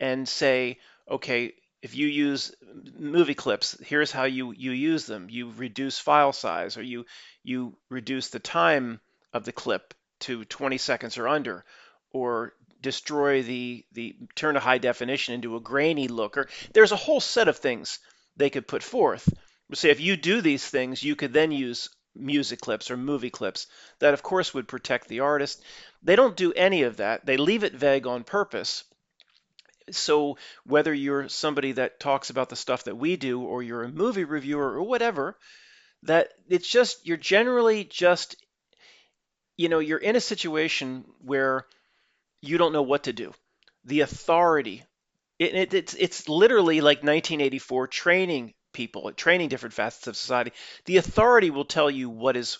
and say, okay, if you use movie clips, here's how you use them. You reduce file size, or you reduce the time of the clip to 20 seconds or under, or destroy the turn a high definition into a grainy look. Or there's a whole set of things they could put forth. Say if you do these things, you could then use music clips or movie clips that of course would protect the artist. They don't do any of that. They leave it vague on purpose. So whether you're somebody that talks about the stuff that we do, or you're a movie reviewer or whatever, that it's just you're generally just you're in a situation where you don't know what to do. The authority, it's literally like 1984 training people, training different facets of society. The authority will tell you what is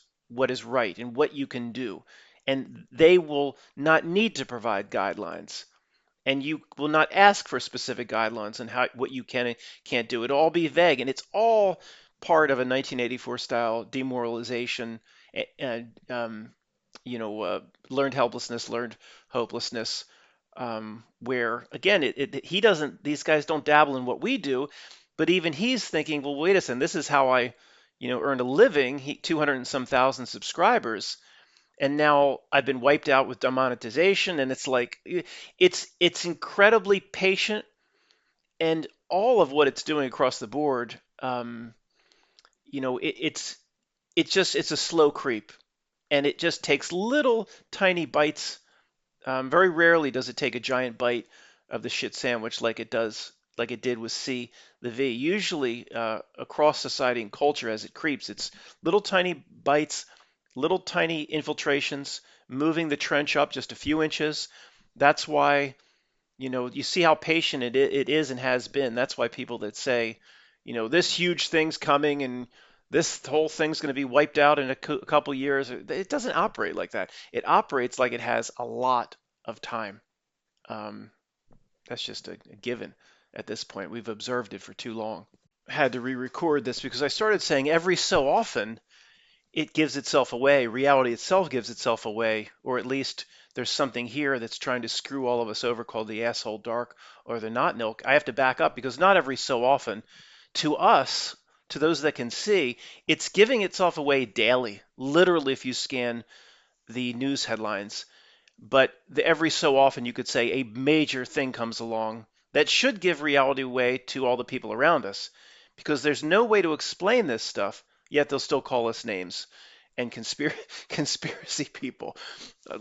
right and what you can do, and they will not need to provide guidelines, and you will not ask for specific guidelines on what you can and can't do. It'll all be vague, and it's all part of a 1984 style demoralization and learned helplessness, learned hopelessness, where again he doesn't these guys don't dabble in what we do, but even he's thinking, well, wait a second, this is how I earn a living. 200 and some thousand subscribers, and now I've been wiped out with demonetization, and it's like it's incredibly patient, and all of what it's doing across the board, it's a slow creep, and it just takes little tiny bites. Very rarely does it take a giant bite of the shit sandwich like it did with C the V. Usually, across society and culture as it creeps, it's little tiny bites, little tiny infiltrations, moving the trench up just a few inches. That's why, you see how patient it is and has been. That's why people that say, this huge thing's coming and this whole thing's going to be wiped out in a couple years, it doesn't operate like that. It operates like it has a lot of time. Um, that's just a given at this point. We've observed it for too long. Had to re-record this because I started saying every so often it gives itself away. Reality itself gives itself away, or at least there's something here that's trying to screw all of us over called the asshole dark or the not milk. I have to back up because not every so often, to us, to those that can see, it's giving itself away daily. Literally, if you scan the news headlines, but every so often you could say a major thing comes along that should give reality away to all the people around us, because there's no way to explain this stuff, yet they'll still call us names and conspiracy people.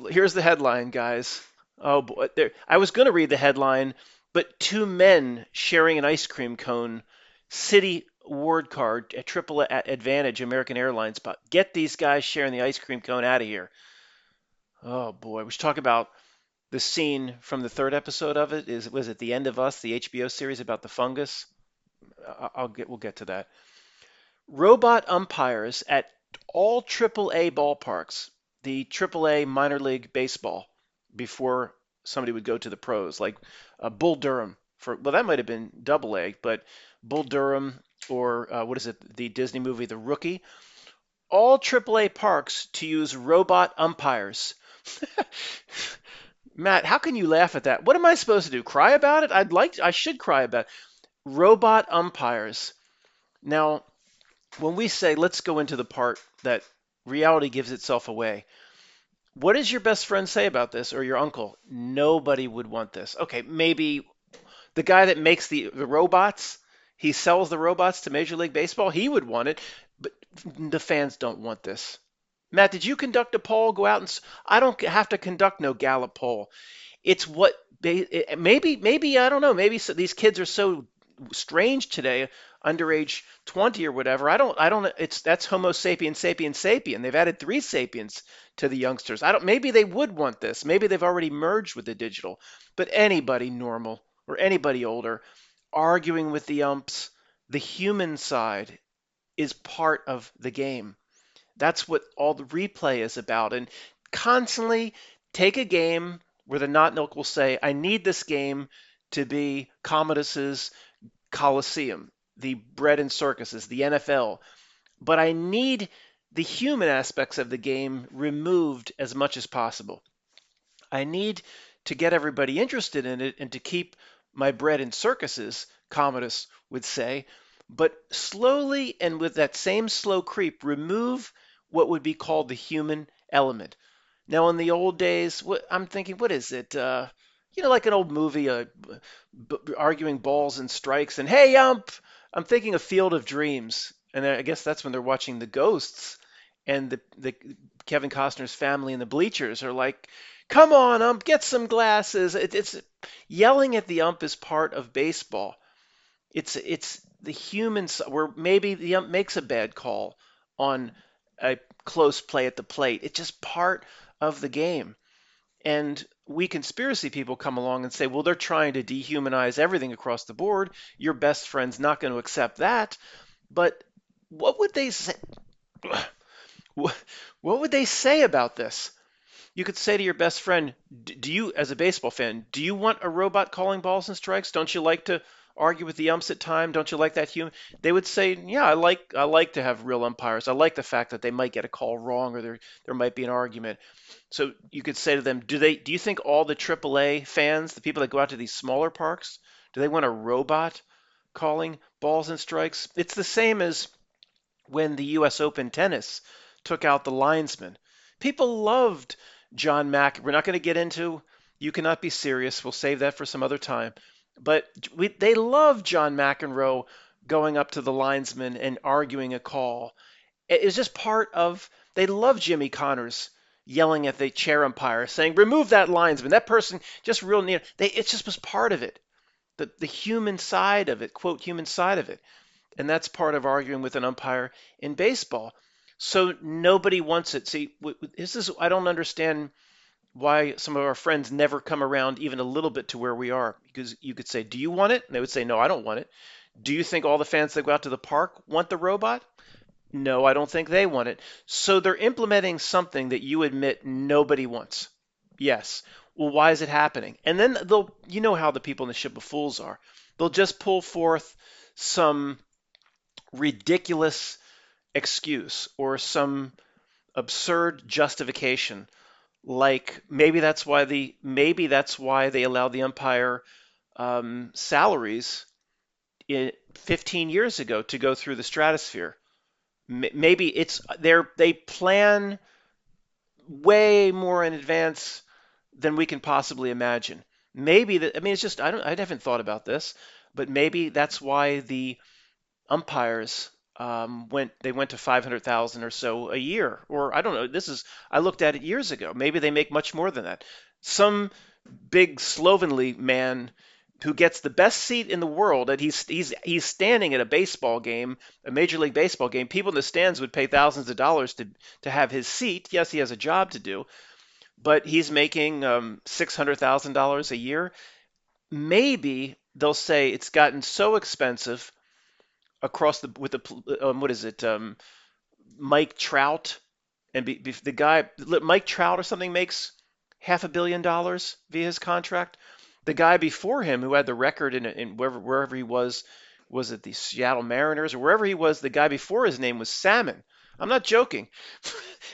Here's the headline, guys. Oh boy, I was going to read the headline, but two men sharing an ice cream cone, city ward card at Triple Advantage American Airlines. But get these guys sharing the ice cream cone out of here. Oh boy, we should talk about the scene from the third episode of it. Was it The End of Us, the HBO series about the fungus? We'll get to that. Robot umpires at all AAA ballparks, the AAA minor league baseball, before somebody would go to the pros, like Bull Durham. Well, that might have been Double A, but Bull Durham, or what is it? The Disney movie The Rookie. All AAA parks to use robot umpires. Matt, how can you laugh at that? What am I supposed to do? Cry about it? I should cry about it. Robot umpires. Now, when we say let's go into the part that reality gives itself away, what does your best friend say about this, or your uncle? Nobody would want this. Okay, maybe the guy that makes the robots, he sells the robots to Major League Baseball, he would want it. But The fans don't want this. Matt, did you conduct a poll? Go out and I don't have to conduct no Gallup poll. It's what maybe I don't know. Maybe these kids are so strange today, under age 20 or whatever. I don't. It's that's Homo sapien sapien sapien. They've added three sapiens to the youngsters. I don't. Maybe they would want this. Maybe they've already merged with the digital. But anybody normal or anybody older arguing with the umps, the human side is part of the game. That's what all the replay is about. And constantly take a game where the not milk will say, I need this game to be Commodus's Coliseum, the bread and circuses, the NFL, but I need the human aspects of the game removed as much as possible. I need to get everybody interested in it and to keep my bread in circuses, Commodus would say, but slowly and with that same slow creep, remove what would be called the human element. Now, in the old days, I'm thinking, what is it? Like an old movie, arguing balls and strikes, and hey, I'm thinking of Field of Dreams, and I guess that's when they're watching the ghosts, and the Kevin Costner's family in the bleachers are like, "Come on, ump, get some glasses." It's yelling at the ump is part of baseball. It's the humans where maybe the ump makes a bad call on a close play at the plate. It's just part of the game. And we conspiracy people come along and say, well, they're trying to dehumanize everything across the board. Your best friend's not going to accept that. But what would they say? What would they say about this? You could say to your best friend, do you, as a baseball fan, do you want a robot calling balls and strikes? Don't you like to argue with the umps at time? Don't you like that human? They would say, yeah, I like to have real umpires. I like the fact that they might get a call wrong or there might be an argument. So you could say to them, do you think all the AAA fans, the people that go out to these smaller parks, do they want a robot calling balls and strikes? It's the same as when the US Open tennis took out the linesman. People loved John Mack. We're not going to get into You Cannot Be Serious. We'll save that for some other time. But they loved John McEnroe going up to the linesman and arguing a call. It was just part of, they loved Jimmy Connors yelling at the chair umpire saying, remove that linesman. That person just real near. It just was part of it. The human side of it, quote, human side of it. And that's part of arguing with an umpire in baseball. So nobody wants it. See, I don't understand why some of our friends never come around even a little bit to where we are. Because you could say, do you want it? And they would say, no, I don't want it. Do you think all the fans that go out to the park want the robot? No, I don't think they want it. So they're implementing something that you admit nobody wants. Yes. Well, why is it happening? And then you know how the people in the ship of fools are. They'll just pull forth some ridiculous excuse or some absurd justification, like maybe that's why they allowed the umpire salaries 15 years ago to go through the stratosphere. Maybe they plan way more in advance than we can possibly imagine. Maybe that, I mean, it's just I haven't thought about this, but maybe that's why the umpires went to 500,000 or so a year, or I don't know. I looked at it years ago. Maybe they make much more than that. Some big slovenly man who gets the best seat in the world, and he's standing at a baseball game, a major league baseball game. People in the stands would pay thousands of dollars to have his seat. Yes, he has a job to do, but he's making $600,000 a year. Maybe they'll say it's gotten so expensive across the with the what is it, Mike Trout, and the guy Mike Trout or something makes $500 million via his contract. The guy before him who had the record in wherever he was it the Seattle Mariners or wherever he was, the guy before his name was Salmon. I'm not joking.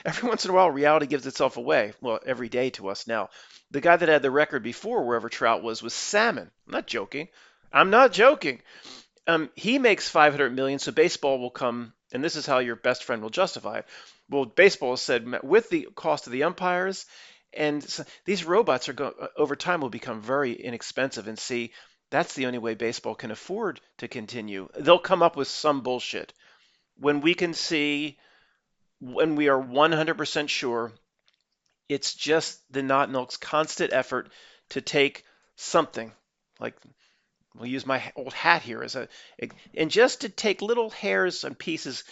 Every once in a while, reality gives itself away. Well, every day to us now. The guy that had the record before wherever Trout was Salmon. I'm not joking. I'm not joking. He makes 500 million, so baseball will come, and this is how your best friend will justify it. Well, baseball has said with the cost of the umpires, and these robots over time will become very inexpensive. And see, that's the only way baseball can afford to continue. They'll come up with some bullshit. when we can see, when we are 100% sure it's just the Not Milk's constant effort to take something, like we'll use my old hat here as a, and just to take little hairs and pieces,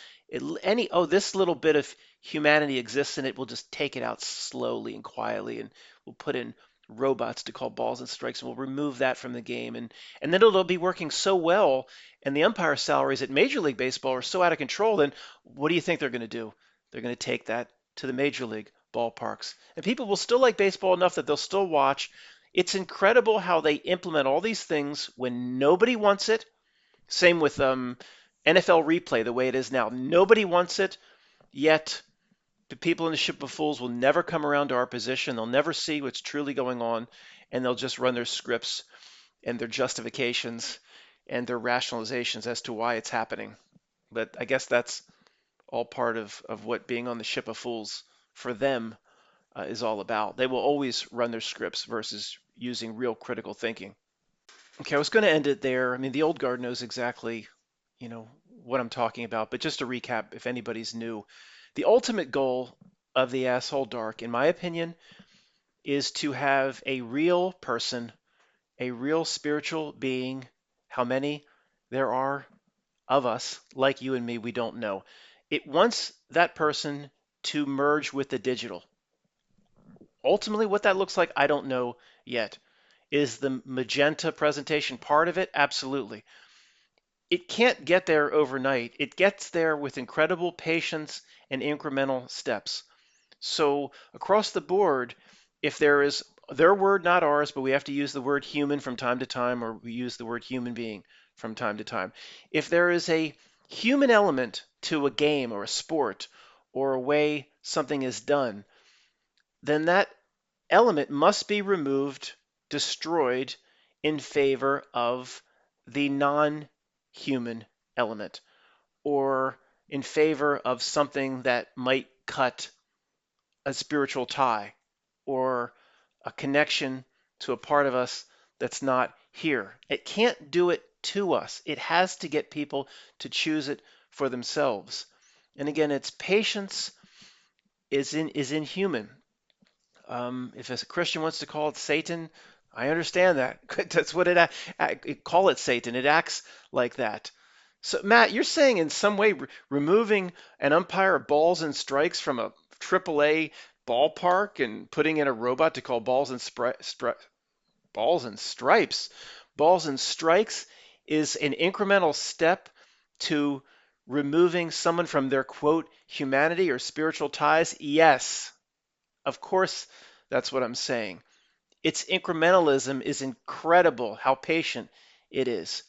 any, oh, this little bit of humanity exists in it, we'll just take it out slowly and quietly, and we'll put in robots to call balls and strikes, and we'll remove that from the game, and then it'll be working so well, and the umpire salaries at Major League Baseball are so out of control. Then what do you think they're going to do? They're going to take that to the Major League ballparks, and people will still like baseball enough that they'll still watch. It's incredible how they implement all these things when nobody wants it. Same with NFL replay, the way it is now. Nobody wants it, yet the people in the ship of fools will never come around to our position. They'll never see what's truly going on, and they'll just run their scripts and their justifications and their rationalizations as to why it's happening. But I guess that's all part of what being on the ship of fools for them is all about. They will always run their scripts versus using real critical thinking. Okay, I was going to end it there. I mean, the old guard knows exactly, what I'm talking about. But just to recap, if anybody's new, the ultimate goal of the asshole dark, in my opinion, is to have a real person, a real spiritual being. How many there are of us, like you and me, we don't know. It wants that person to merge with the digital. Ultimately, what that looks like, I don't know yet. Is the magenta presentation part of it? Absolutely. It can't get there overnight. It gets there with incredible patience and incremental steps. So across the board, if there is their word, not ours, but we have to use the word human from time to time, or we use the word human being from time to time. If there is a human element to a game or a sport or a way something is done, then that element must be removed, destroyed in favor of the non-human element, or in favor of something that might cut a spiritual tie or a connection to a part of us that's not here. It can't do it to us. It has to get people to choose it for themselves. And again, its patience is inhuman. If a Christian wants to call it Satan, I understand that. That's what call it Satan. It acts like that. So Matt, you're saying in some way removing an umpire of balls and strikes from a AAA ballpark and putting in a robot to call balls and stripes, balls and strikes is an incremental step to removing someone from their quote humanity or spiritual ties? Yes, of course, that's what I'm saying. Its incrementalism is incredible how patient it is.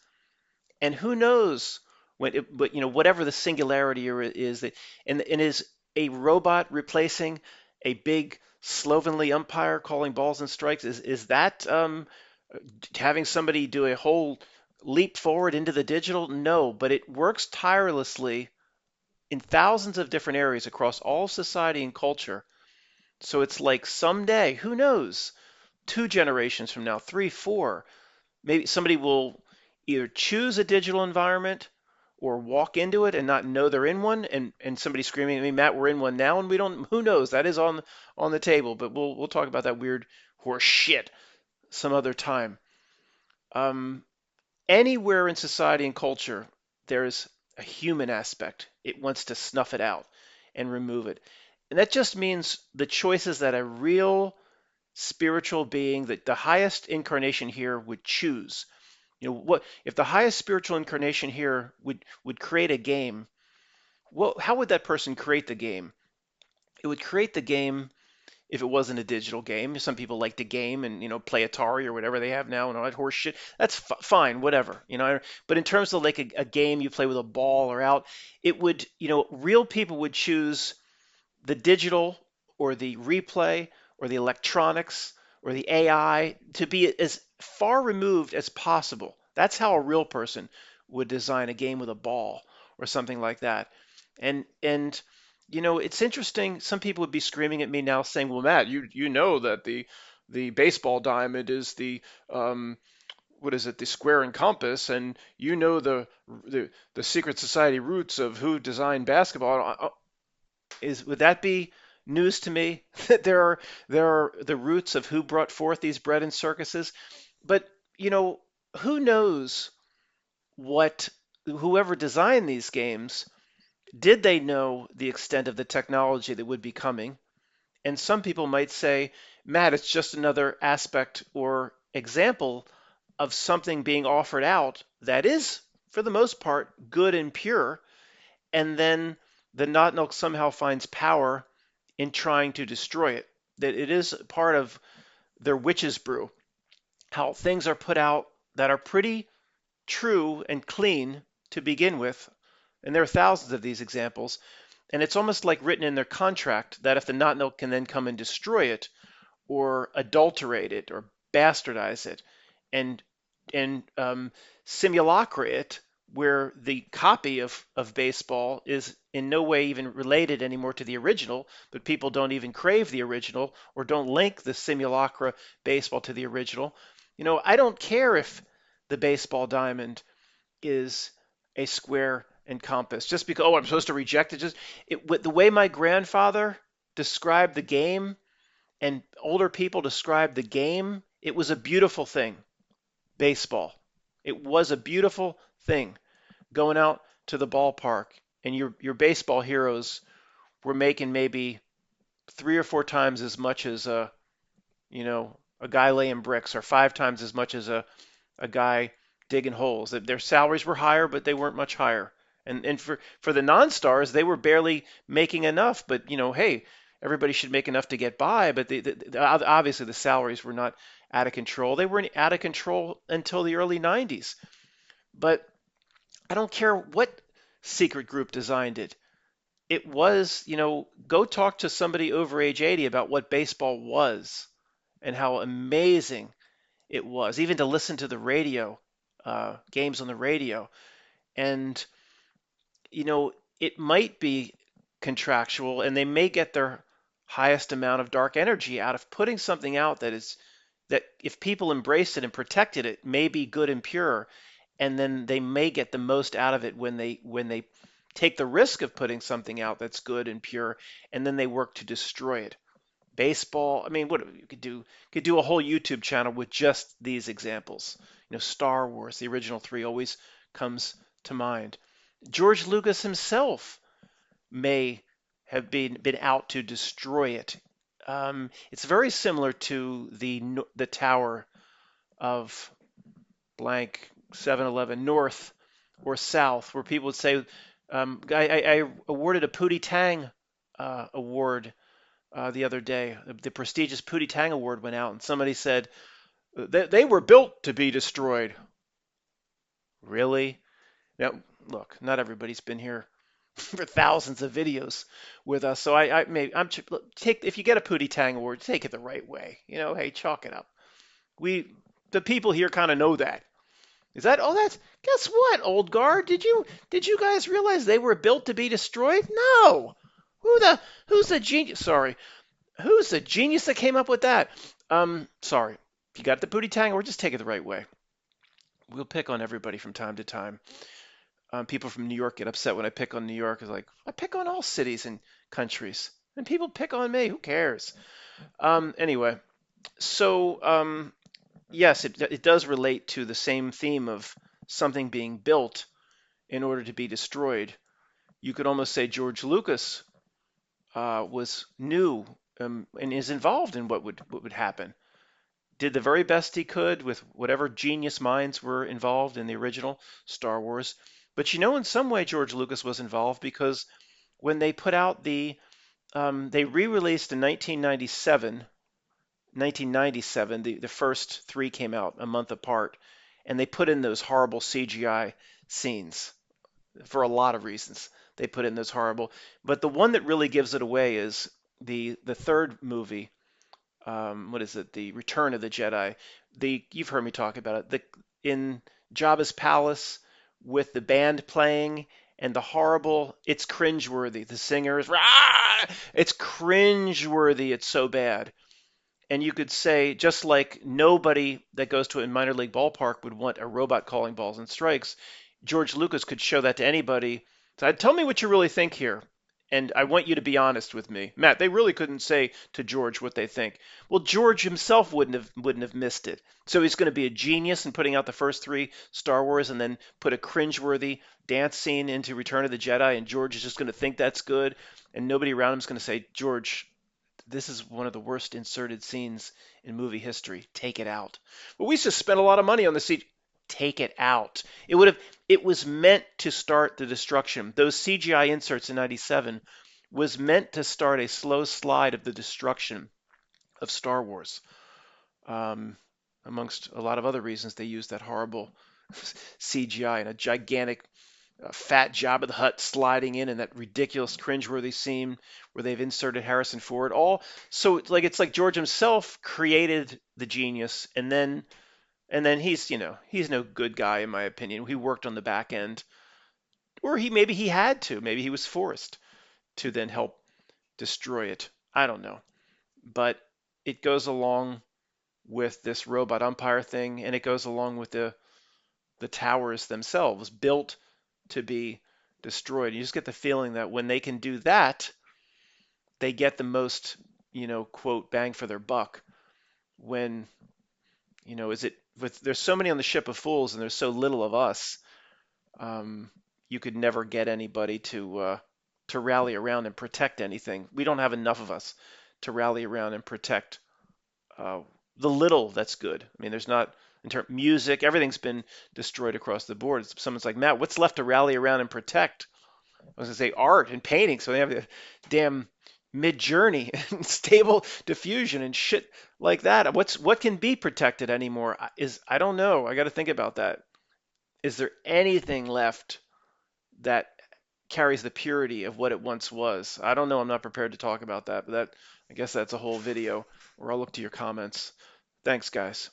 And who knows when it, but whatever the singularity is that, and is a robot replacing a big slovenly umpire calling balls and strikes? Is that having somebody do a whole leap forward into the digital? No, but it works tirelessly in thousands of different areas across all society and culture. So it's like someday, who knows, 2 generations from now, three, four, maybe somebody will either choose a digital environment or walk into it and not know they're in one, and somebody screaming at me, Matt, we're in one now, and we don't. Who knows? That is on the table, but we'll talk about that weird horse shit some other time. Um, Anywhere in society and culture, there's a human aspect. It wants to snuff it out and remove it, and that just means the choices that a real spiritual being, that the highest incarnation here would choose. What if the highest spiritual incarnation here would create a game? Well, how would that person create the game? It would create the game if it wasn't a digital game. Some people like to game and play Atari or whatever they have now and all that horse shit. That's fine, whatever. But in terms of like a game you play with a ball or out, it would real people would choose the digital or the replay or the electronics or the AI to be as far removed as possible. That's how a real person would design a game with a ball or something like that. And it's interesting. Some people would be screaming at me now, saying, "Well, Matt, you know that the baseball diamond is the what is it, the square and compass, and you know the secret society roots of who designed basketball. Would that be news to me? That there are the roots of who brought forth these bread and circuses? But you know, who knows what whoever designed these games, did they know the extent of the technology that would be coming? And some people might say, Matt, it's just another aspect or example of something being offered out that is, for the most part, good and pure. And then the Knottnuk somehow finds power in trying to destroy it. That it is part of their witch's brew, how things are put out that are pretty true and clean to begin with. And there are thousands of these examples. And it's almost like written in their contract that if the Knottnuk can then come and destroy it, or adulterate it, or bastardize it, and simulacra it, where the copy of baseball is in no way even related anymore to the original, but people don't even crave the original or don't link the simulacra baseball to the original. I don't care if the baseball diamond is a square and compass just because, oh, I'm supposed to reject it. Just with the way my grandfather described the game and older people described the game, it was a beautiful thing. Baseball. It was a beautiful thing, going out to the ballpark and your baseball heroes were making maybe 3 or 4 times as much as a guy laying bricks, or 5 times as much as a guy digging holes. Their salaries were higher, but they weren't much higher. And for the non-stars, they were barely making enough. But hey, everybody should make enough to get by. But obviously the salaries were not out of control. They weren't out of control until the early 90s. But I don't care what secret group designed it. It was, go talk to somebody over age 80 about what baseball was and how amazing it was, even to listen to the radio, games on the radio. And, it might be contractual and they may get their highest amount of dark energy out of putting something out that if people embraced it and protected it, may be good and pure. And then they may get the most out of it when they take the risk of putting something out that's good and pure, and then they work to destroy it. Baseball, I mean, what you could do a whole YouTube channel with just these examples. Star Wars, the original three, always comes to mind. George Lucas himself may have been out to destroy it. It's very similar to the tower of blank 7-Eleven North or South, where people would say, I awarded a Pootie Tang award the other day. The prestigious Pootie Tang award went out, and somebody said they were built to be destroyed. Really? Now, look, not everybody's been here for thousands of videos with us, so take if you get a Pootie Tang award, take it the right way. Hey, chalk it up. The people here kind of know that. Is that? Oh, that's. Guess what, old guard? Did you guys realize they were built to be destroyed? No. Who's the genius? Sorry, who's the genius that came up with that? Sorry. If you got the Pootie Tang, or just take it the right way. We'll pick on everybody from time to time. People from New York get upset when I pick on New York. It's like I pick on all cities and countries, and people pick on me. Who cares? Anyway, so yes, it does relate to the same theme of something being built in order to be destroyed. You could almost say George Lucas was new and is involved in what would happen. Did the very best he could with whatever genius minds were involved in the original Star Wars. But in some way George Lucas was involved, because when they put out they re-released in 1997, the first three came out a month apart, and they put in those horrible CGI scenes for a lot of reasons. They put in those horrible, but the one that really gives it away is the third movie. What is it? The Return of the Jedi. You've heard me talk about it. In Jabba's palace with the band playing and the horrible. It's cringeworthy. The singers, rah! It's cringeworthy. It's so bad. And you could say, just like nobody that goes to a minor league ballpark would want a robot calling balls and strikes, George Lucas could show that to anybody. So tell me what you really think here. And I want you to be honest with me. Matt, they really couldn't say to George what they think. Well, George himself wouldn't have missed it. So he's going to be a genius in putting out the first three Star Wars and then put a cringeworthy dance scene into Return of the Jedi, and George is just going to think that's good, and nobody around him is going to say, George, this is one of the worst inserted scenes in movie history. Take it out. But we just spent a lot of money on the CG. Take it out. It would have. It was meant to start the destruction. Those CGI inserts in '97 was meant to start a slow slide of the destruction of Star Wars. Um, Amongst a lot of other reasons, they used that horrible CGI and a gigantic fat Jabba the Hutt sliding in and that ridiculous cringeworthy scene where they've inserted Harrison Ford. All so it's like George himself created the genius, and then he's no good guy in my opinion. He worked on the back end, or maybe he had to, maybe he was forced to then help destroy it. I don't know, but it goes along with this robot umpire thing, and it goes along with the towers themselves built to be destroyed. You just get the feeling that when they can do that, they get the most, quote, bang for their buck. When, is it with there's so many on the ship of fools and there's so little of us, you could never get anybody to rally around and protect anything. We don't have enough of us to rally around and protect uh, the little that's good. I mean, there's not in terms music, everything's been destroyed across the board. Someone's like, Matt, what's left to rally around and protect? I was gonna say art and painting, so they have the damn mid-journey and stable diffusion and shit like that. What can be protected anymore? I don't know. I got to think about that. Is there anything left that carries the purity of what it once was? I don't know. I'm not prepared to talk about that, but I guess that's a whole video, or I'll look to your comments. Thanks, guys.